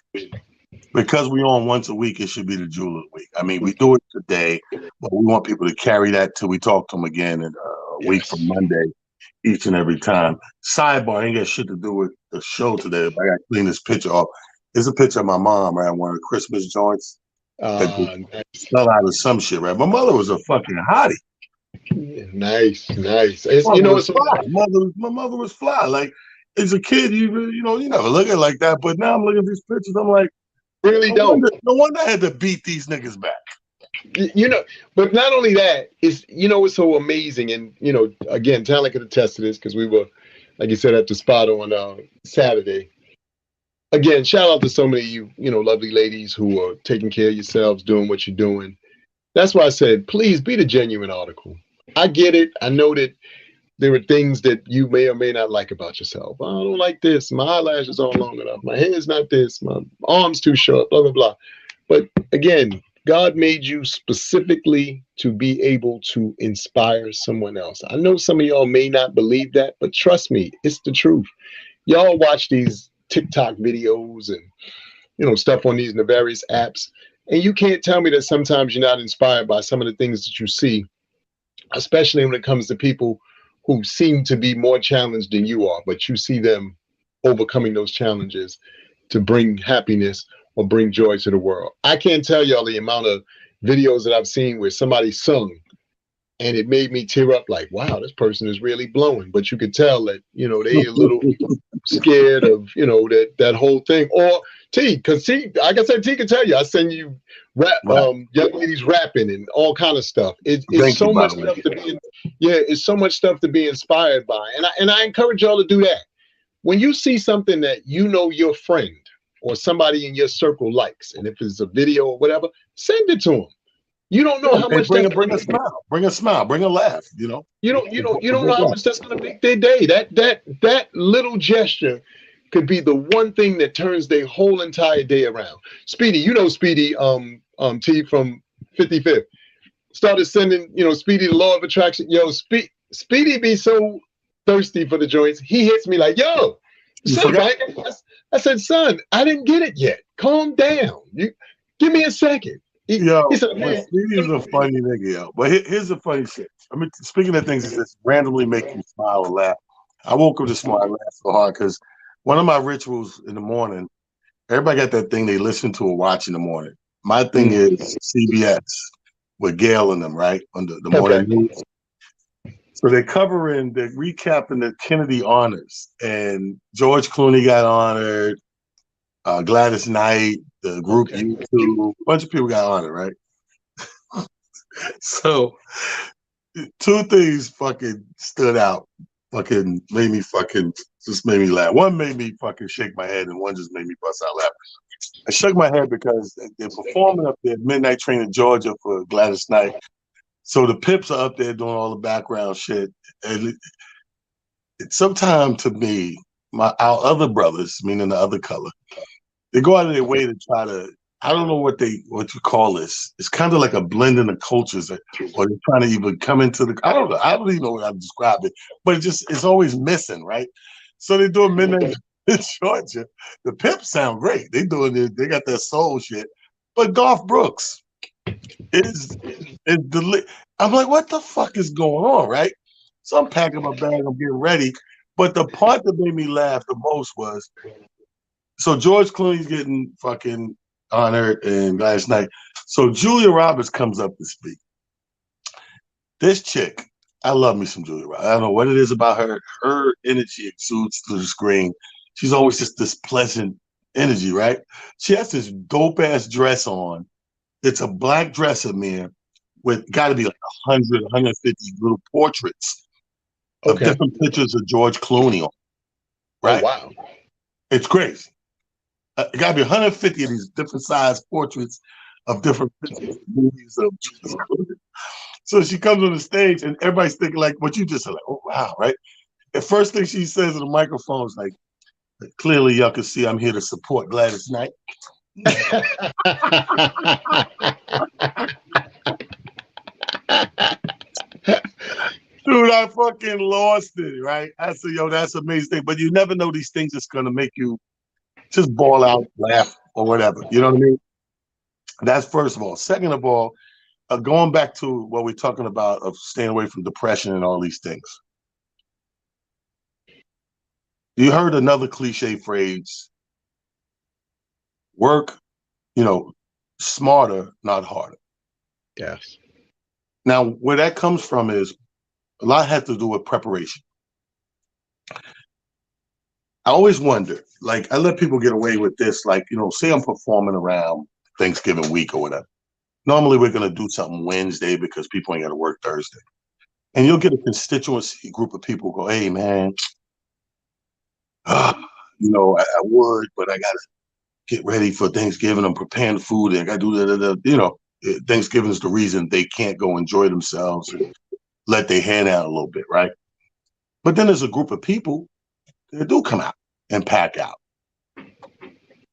Because we on once a week, it should be the Jewel of the Week. I mean, we do it today, but we want people to carry that till we talk to them again in a week from Monday, each and every time. Sidebar, ain't got shit to do with the show today. But I got to clean this picture off. It's a picture of my mom, right? One of the Christmas joints. That fell out of some shit, right? My mother was a fucking hottie. Nice. It's, you know, it's my mother was fly. Like as a kid, you never look at it like that. But now I'm looking at these pictures, I'm like, really don't. No wonder I had to beat these niggas back. You know, but not only that, it's, you know, it's so amazing. And, you know, again, Talent could attest to this because we were, like you said, at the spot on Saturday. Again, shout out to so many of you, you know, lovely ladies who are taking care of yourselves, doing what you're doing. That's why I said, please be the genuine article. I get it. I know that there are things that you may or may not like about yourself. I don't like this. My eyelashes aren't long enough. My hair's not this. My arm's too short, blah, blah, blah. But again, God made you specifically to be able to inspire someone else. I know some of y'all may not believe that, but trust me, it's the truth. Y'all watch these TikTok videos and, you know, stuff on these various apps, and you can't tell me that sometimes you're not inspired by some of the things that you see, especially when it comes to people who seem to be more challenged than you are, but you see them overcoming those challenges to bring happiness or bring joy to the world. I can't tell y'all the amount of videos that I've seen where somebody sung and it made me tear up like, wow, this person is really blowing. But you could tell that, you know, they a little scared of, you know, that whole thing. Or T, because T, like I said, T can tell you, I send you rap, young ladies rapping and all kind of stuff. It's so much stuff to be, it's so much stuff to be inspired by. And I encourage y'all to do that. When you see something that you know your friend or somebody in your circle likes, and if it's a video or whatever, send it to them. You don't know how much bring a smile, bring a laugh. You know, you don't know how much that's gonna make their day. That little gesture could be the one thing that turns their whole entire day around. Speedy, you know Speedy, T from 55th started sending, you know, Speedy the law of attraction. Yo, Speedy be so thirsty for the joints. He hits me like, yo, son, right? I said, son, I didn't get it yet. Calm down. You give me a second. He said, man, Speedy's a funny nigga, yo. But here's the funny shit. I mean, speaking of things that just randomly make you smile or laugh, I woke up this morning, I laughed so hard because one of my rituals in the morning, everybody got that thing they listen to or watch in the morning. My thing is CBS with Gail and them, right? On the morning news. So they're recapping the Kennedy honors. And George Clooney got honored, Gladys Knight, the group U2, a bunch of people got honored, right? So two things fucking stood out, fucking made me laugh. One made me fucking shake my head, and one just made me bust out laughing. I shook my head because they're performing up there at Midnight Train in Georgia for Gladys Knight. So the Pips are up there doing all the background shit. And sometimes to me, our other brothers, meaning the other color, they go out of their way to try to, I don't know what you call this. It's kind of like a blend in the cultures, or they're trying to even come into the, I don't know. I don't even know how to describe it, but it's always missing, right? So they're doing Midnight in Georgia. The Pips sound great. They got that soul shit. But Garth Brooks I'm like, what the fuck is going on, right? So I'm packing my bag, I'm getting ready. But the part that made me laugh the most was, so George Clooney's getting fucking honored and last night. So Julia Roberts comes up to speak. This chick, I love me some Julia Roberts. I don't know what it is about her. Her energy exudes through the screen. She's always just this pleasant energy, right? She has this dope ass dress on. It's a black dress, Amir, with got to be like 100, 150 little portraits of different pictures of George Clooney on. Right? Oh, wow. It's crazy. It got to be 150 of these different size portraits of different pictures, movies of Jesus Clooney. So she comes on the stage and everybody's thinking like what you just said, like, oh, wow, right? The first thing she says in the microphone is like, clearly y'all can see I'm here to support Gladys Knight. Dude, I fucking lost it, right? I said, yo, that's an amazing thing. But you never know these things that's gonna make you just ball out, laugh, or whatever. You know what I mean? That's first of all. Second of all, going back to what we're talking about of staying away from depression and all these things. You heard another cliche phrase, work, smarter, not harder. Yes. Now, where that comes from is a lot has to do with preparation. I always wonder, like, I let people get away with this, like, say I'm performing around Thanksgiving week or whatever. Normally, we're going to do something Wednesday because people ain't got to work Thursday. And you'll get a constituency group of people go, hey, man, I would, but I got to get ready for Thanksgiving. I'm preparing the food and I got to do that. Thanksgiving is the reason they can't go enjoy themselves and let their hand out a little bit, right? But then there's a group of people that do come out and pack out.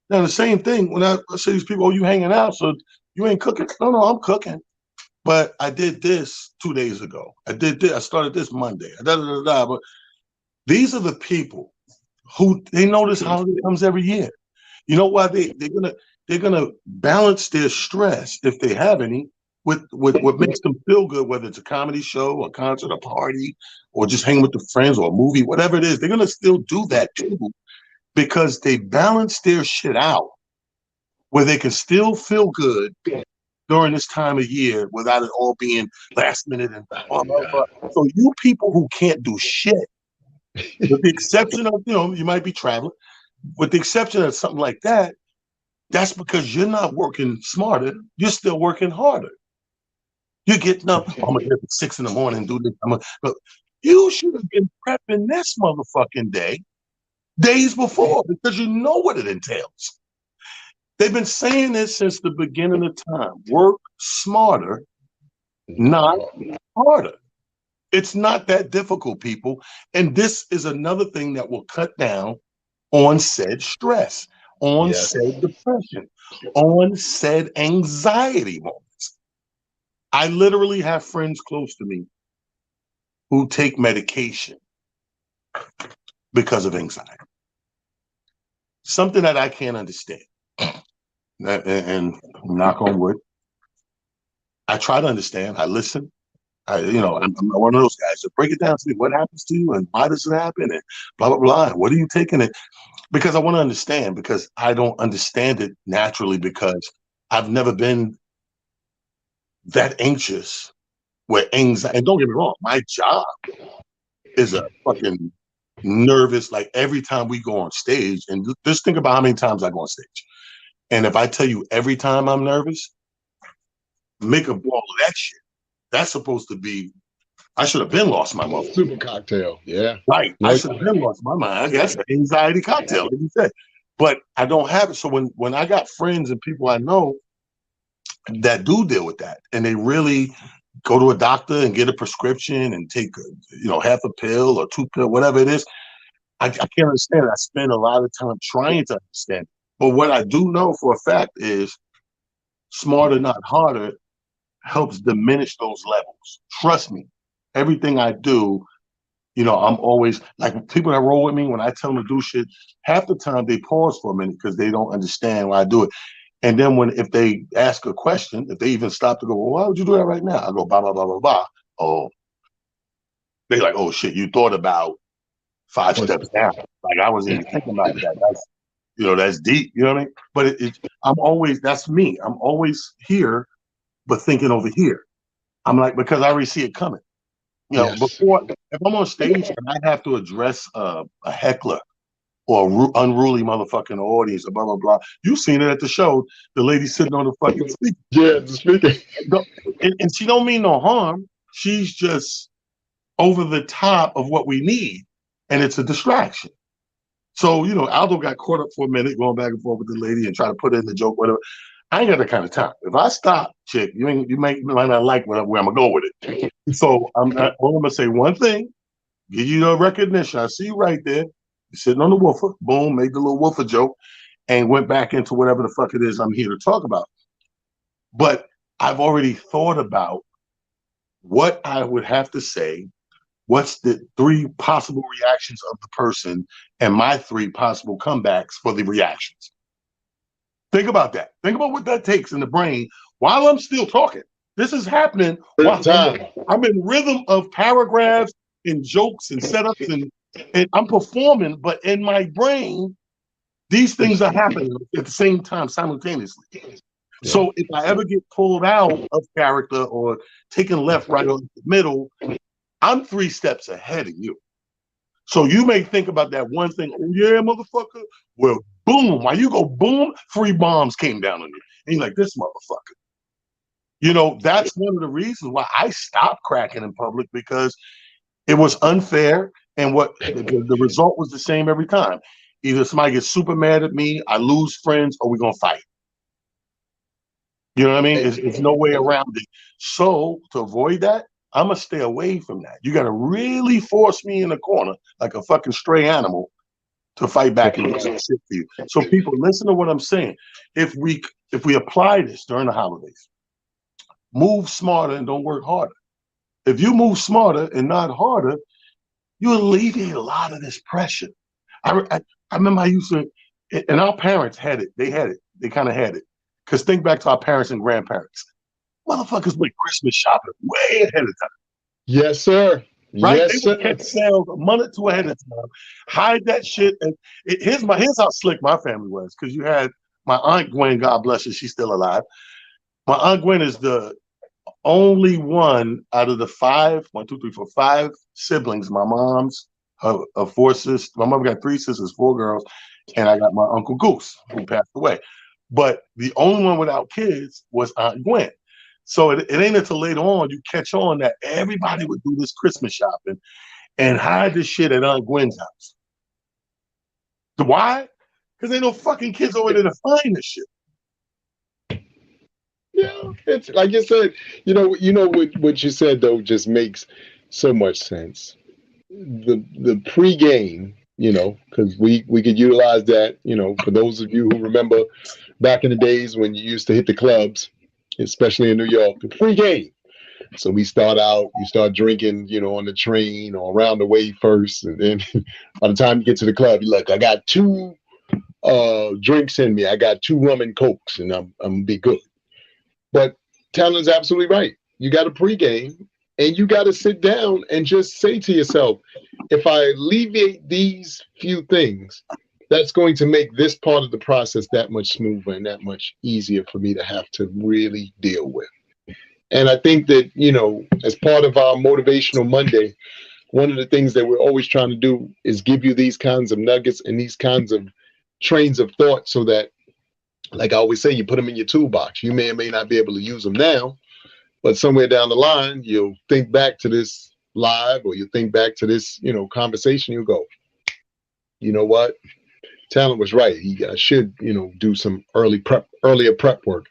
Now, the same thing when I say these people, oh, you hanging out, so you ain't cooking. No, I'm cooking. But I did this 2 days ago. I did this. I started this Monday. But these are the people who they know this holiday comes every year. You know why they're gonna balance their stress if they have any with what makes them feel good, whether it's a comedy show, a concert, a party, or just hang with the friends or a movie, whatever it is. They're gonna still do that too because they balance their shit out where they can still feel good during this time of year without it all being last minute and blah, blah, blah. So you people who can't do shit, with the exception of, you might be traveling, with the exception of something like that, that's because you're not working smarter. You're still working harder. You're getting up, I'm going to get up at 6 in the morning and do this. But you should have been prepping this motherfucking day days before because you know what it entails. They've been saying this since the beginning of time. Work smarter, not harder. It's not that difficult, people. And this is another thing that will cut down on said stress, on said depression, on said anxiety moments. I literally have friends close to me who take medication because of anxiety. Something that I can't understand. And knock on wood, I try to understand. I listen. I'm one of those guys that break it down to me. What happens to you and why does it happen and blah, blah, blah. And what are you taking it? Because I want to understand, because I don't understand it naturally because I've never been that anxious where anxiety, and don't get me wrong, my job is a fucking nervous, like every time we go on stage, and just think about how many times I go on stage. And if I tell you every time I'm nervous, make a ball of that shit. That's supposed to be, I should have been lost my mother. Super cocktail, yeah. Right. I should have been lost my mind. I guess an anxiety cocktail, like you said. But I don't have it. So when I got friends and people I know that do deal with that, and they really go to a doctor and get a prescription and take half a pill or 2 pills, whatever it is, I can't understand it. I spend a lot of time trying to understand. But what I do know for a fact is smarter, not harder, helps diminish those levels. Trust me, everything I do, I'm always like people that roll with me when I tell them to do shit. Half the time they pause for a minute because they don't understand why I do it. And then if they ask a question, if they even stop to go, well, why would you do that right now? I go, blah, blah, blah, blah, blah. Oh, they like, oh shit, you thought about 5 steps down. Like I wasn't even thinking about that. That's that's deep. You know what I mean? But that's me. I'm always here, but thinking over here. I'm like, because I already see it coming. Before, if I'm on stage and I have to address a heckler or unruly motherfucking audience, blah, blah, blah. You've seen it at the show. The lady sitting on the fucking speaker. Yeah, the speaker. And she don't mean no harm. She's just over the top of what we need. And it's a distraction. So, Aldo got caught up for a minute going back and forth with the lady and try to put in the joke, whatever. I ain't got that kind of time. If I stop, chick, you might not like where I'm gonna go with it. So I'm gonna say one thing, give you the recognition. I see you right there. You're sitting on the woofer. Boom, made the little woofer joke, and went back into whatever the fuck it is I'm here to talk about. But I've already thought about what I would have to say what's the 3 possible reactions of the person and my 3 possible comebacks for the reactions. Think about that. Think about what that takes in the brain while I'm still talking. This is happening while I'm in rhythm of paragraphs and jokes and setups and I'm performing, but in my brain, these things are happening at the same time simultaneously. So if I ever get pulled out of character or taken left, right, or middle, I'm 3 steps ahead of you. So you may think about that one thing, oh yeah, motherfucker. Well, boom, while you go boom, 3 bombs came down on you. And you're like, this motherfucker. You know, that's one of the reasons why I stopped cracking in public, because it was unfair. And what the result was the same every time. Either somebody gets super mad at me, I lose friends, or we're going to fight. You know what I mean? It's no way around it. So to avoid that, I'm going to stay away from that. You got to really force me in the corner like a fucking stray animal to fight back and do some shit for you. So people, listen to what I'm saying. If we apply this during the holidays, move smarter and don't work harder. If you move smarter and not harder, you alleviate a lot of this pressure. I remember I used to, and our parents had it. They had it. They kind of had it. Because think back to our parents and grandparents. Motherfuckers went Christmas shopping way ahead of time. Yes, sir. Right? Yes, they would catch sales a month or 2 ahead of time. Hide that shit. And here's how slick my family was. Because you had my Aunt Gwen, God bless her, she's still alive. My Aunt Gwen is the only one out of the 5, 1, 2, 3, 4, 5 siblings. My mom's her 4 sisters. My mom got 3 sisters, 4 girls, and I got my Uncle Goose, who passed away. But the only one without kids was Aunt Gwen. So it ain't until later on you catch on that everybody would do this Christmas shopping and hide this shit at Aunt Gwen's house. Why? Because ain't no fucking kids over there to find this shit. Yeah, it's like you said. You know what you said though just makes so much sense. The pregame, because we could utilize that. For those of you who remember back in the days when you used to hit the clubs, especially in New York, the pregame. So you start drinking, on the train or around the way first, and then by the time you get to the club, you're like, I got 2 drinks in me. I got 2 rum and cokes, and I'm gonna be good. But Talon's absolutely right. You got a pregame, and you got to sit down and just say to yourself, if I alleviate these few things, that's going to make this part of the process that much smoother and that much easier for me to have to really deal with. And I think that, as part of our Motivational Monday, one of the things that we're always trying to do is give you these kinds of nuggets and these kinds of trains of thought so that, like I always say, you put them in your toolbox. You may or may not be able to use them now, but somewhere down the line, you'll think back to this live or you think back to this, conversation. You'll go, you know what? Talon was right. He should, do some earlier prep work.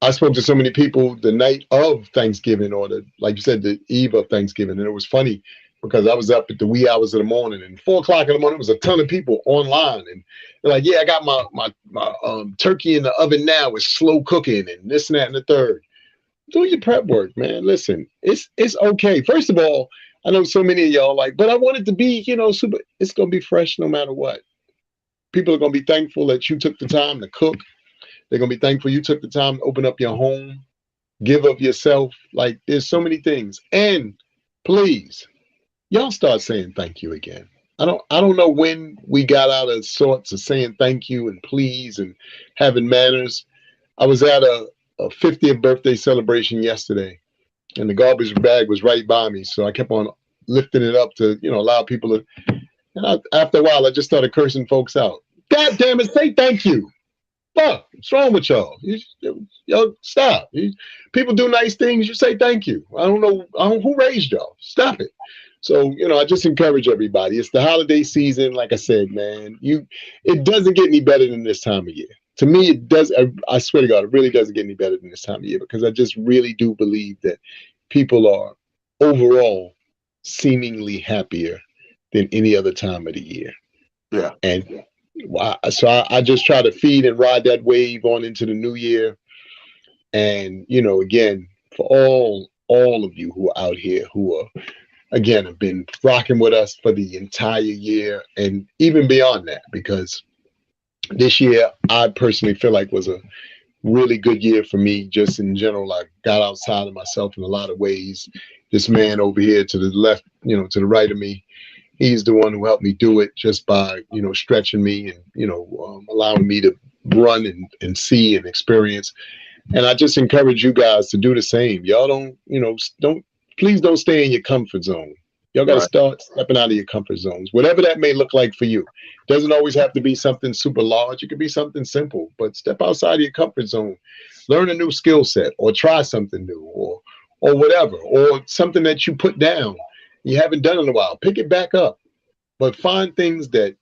I spoke to so many people the night of Thanksgiving or like you said, the eve of Thanksgiving. And it was funny because I was up at the wee hours of the morning and 4 o'clock in the morning, there was a ton of people online. And they're like, yeah, I got my turkey in the oven now. It's slow cooking and this and that and the third. Do your prep work, man. Listen, it's okay. First of all, I know so many of y'all like, but I want it to be, super. It's going to be fresh no matter what. People are going to be thankful that you took the time to cook. They're going to be thankful you took the time to open up your home, give of yourself. Like, there's so many things. And please, y'all start saying thank you again. I don't know when we got out of sorts of saying thank you and please and having manners. I was at a 50th birthday celebration yesterday, and the garbage bag was right by me. So I kept on lifting it up to, allow people to. And after a while, I just started cursing folks out. God damn it, say thank you. Fuck, what's wrong with y'all? Yo, stop. People do nice things, you say thank you. I don't know who raised y'all. Stop it. So, I just encourage everybody. It's the holiday season. Like I said, man, it doesn't get any better than this time of year. To me, it does. I swear to God, it really doesn't get any better than this time of year because I just really do believe that people are overall seemingly happier than any other time of the year. Yeah. And so I just try to feed and ride that wave on into the new year. And, again, for all of you who are out here who are again, have been rocking with us for the entire year and even beyond that, because this year I personally feel like was a really good year for me just in general. I got outside of myself in a lot of ways. This man over here to the left, to the right of me, he's the one who helped me do it just by, stretching me and, allowing me to run and see and experience. And I just encourage you guys to do the same. Y'all please don't stay in your comfort zone. Y'all got to Right. start stepping out of your comfort zones, whatever that may look like for you. Doesn't always have to be something super large. It could be something simple, but step outside of your comfort zone, learn a new skill set, or try something new, or whatever, or something that you put down you haven't done in a while. Pick it back up, but find things that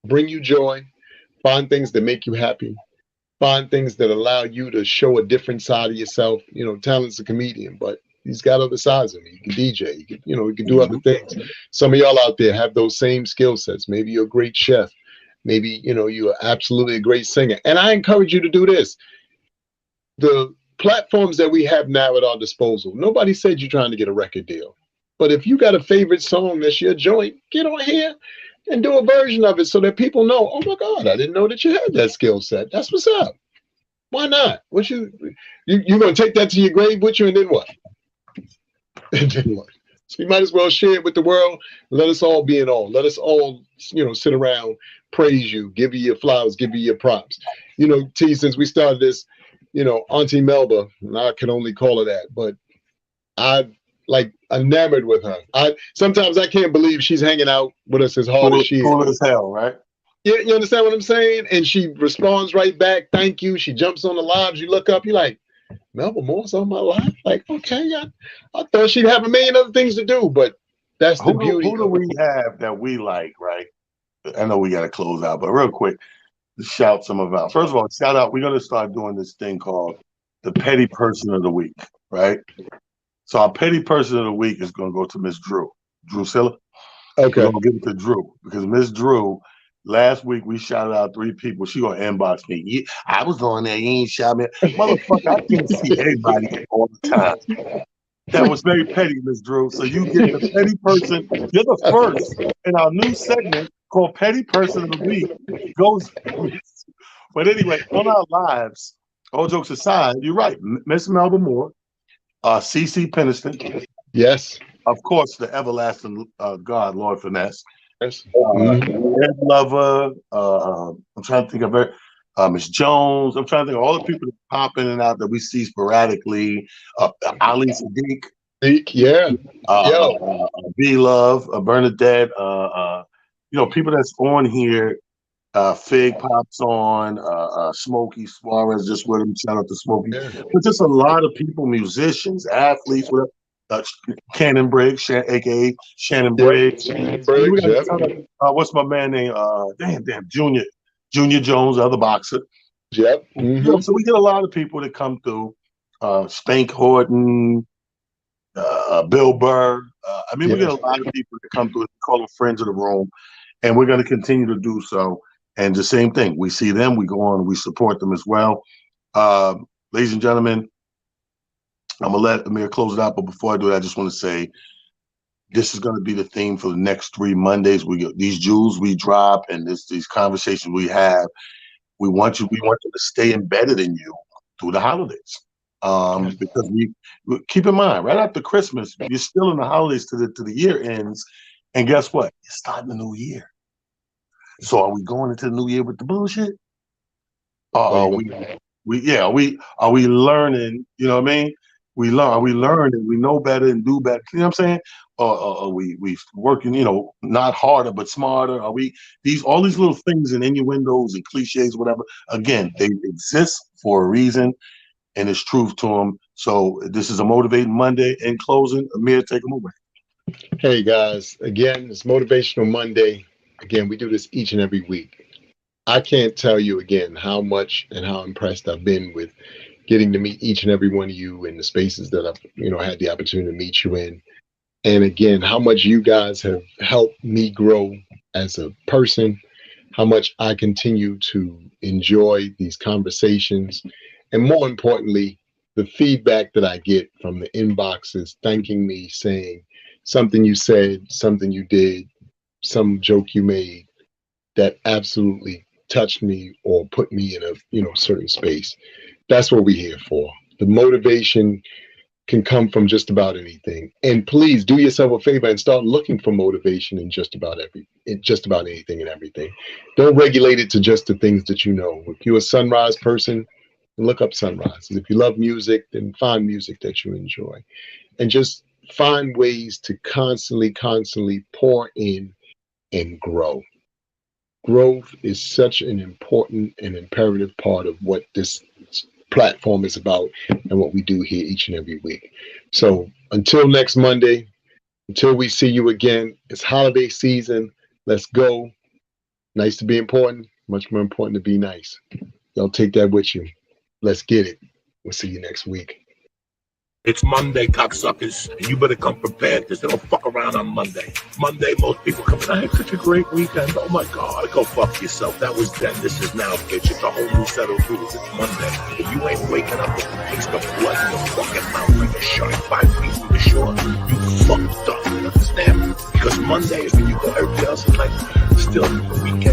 bring you joy, find things that make you happy, find things that allow you to show a different side of yourself. Talent's a comedian, but he's got other sides of him. You can DJ, you can do other things. Some of y'all out there have those same skill sets. Maybe you're a great chef. Maybe, you're absolutely a great singer. And I encourage you to do this. The platforms that we have now at our disposal, nobody said you're trying to get a record deal. But if you got a favorite song that's your joint, get on here and do a version of it so that people know, oh my God, I didn't know that you had that skill set. That's what's up. Why not? What you're gonna take that to your grave with you, and then what? And then what? So you might as well share it with the world. Let us all be in awe. Let us all, sit around, praise you, give you your flowers, give you your props. T, since we started this, Auntie Melba, and I can only call her that, but I like enamored with her. Sometimes I can't believe she's hanging out with us as hard as she is. Cool as hell, right? Yeah, you understand what I'm saying? And she responds right back, thank you. She jumps on the lives. You look up, you're like, Melba Moore's on my live? Like, okay, I thought she'd have a million other things to do, but that's the beauty. Who do we have that we like, right? I know we got to close out, but real quick, shout some of out. First of all, shout out. We're going to start doing this thing called the Petty Person of the Week, right? So our Petty Person of the Week is going to go to Miss Drew Silla. Okay. We're going to give it to Drew because Miss Drew, last week we shouted out 3 people. She going to inbox me. I was on there. You ain't shout me. Motherfucker, I can't see everybody all the time. That was very petty, Miss Drew. So you get the Petty Person. You're the first in our new segment called Petty Person of the Week. Goes, but anyway, on our lives, all jokes aside, you're right. Miss Melba Moore, CC Peniston. Yes. Of course, the everlasting God, Lord Finesse. Yes. Ed Lover. I'm trying to think of her. Miss Jones. I'm trying to think of all the people that pop in and out that we see sporadically. Ali Sadiq. Yeah. B Love, Bernadette. People that's on here. Fig Pops on. Smokey Suarez just with him. Shout out to Smokey. Yeah. But just a lot of people, musicians, athletes, whatever. Cannon Briggs, aka Shannon Briggs. Shannon Briggs, what's my man name? Junior Jones, other boxer. Yep. Mm-hmm. So we get a lot of people that come through. Spank Horton, Bill Burr. We get a lot of people that come through. We call them friends of the room, and we're going to continue to do so. And the same thing, we see them, we go on, and we support them as well. Ladies and gentlemen, I'm gonna let Amir close it out, but before I do that, I just want to say this is going to be the theme for the next 3 Mondays. We get these jewels we drop and these conversations we have. We want you to stay embedded in you through the holidays. Because we keep in mind, right after Christmas, you're still in the holidays to the year ends, and guess what? You're starting the new year. So are we going into the new year with the bullshit? Are we learning? You know what I mean? Are we learning? We know better and do better. You know what I'm saying? Are we working? Not harder but smarter. Are we all these little things and innuendos and cliches, whatever? Again, they exist for a reason, and it's truth to them. So this is a Motivating Monday. In closing, Amir, take them away. Hey guys, again, it's Motivational Monday. Again, we do this each and every week. I can't tell you again how much and how impressed I've been with getting to meet each and every one of you in the spaces that I've, had the opportunity to meet you in. And again, how much you guys have helped me grow as a person, how much I continue to enjoy these conversations, and more importantly, the feedback that I get from the inboxes thanking me, saying something you said, something you did, some joke you made that absolutely touched me or put me in a certain space. That's what we're here for. The motivation can come from just about anything. And please do yourself a favor and start looking for motivation in just about anything and everything. Don't regulate it to just the things that you know. If you're a sunrise person, look up sunrises. If you love music, then find music that you enjoy. And just find ways to constantly pour in and grow. Growth is such an important and imperative part of what this platform is about and what we do here each and every week. So until next Monday, until we see you again, it's holiday season. Let's go. Nice to be important. Much more important to be nice. Y'all take that with you. Let's get it. We'll see you next week. It's Monday, cocksuckers, and you better come prepared because they don't fuck around on Monday. Monday, most people come in, I had such a great weekend. Oh my God, go fuck yourself. That was then. This is now, bitch. It's a whole new set of rules. It's Monday. If you ain't waking up with the taste of blood in your fucking mouth like a shark 5 feet from the shore, you fucked up. You understand? Because Monday is when you go, everybody else is like, still the weekend.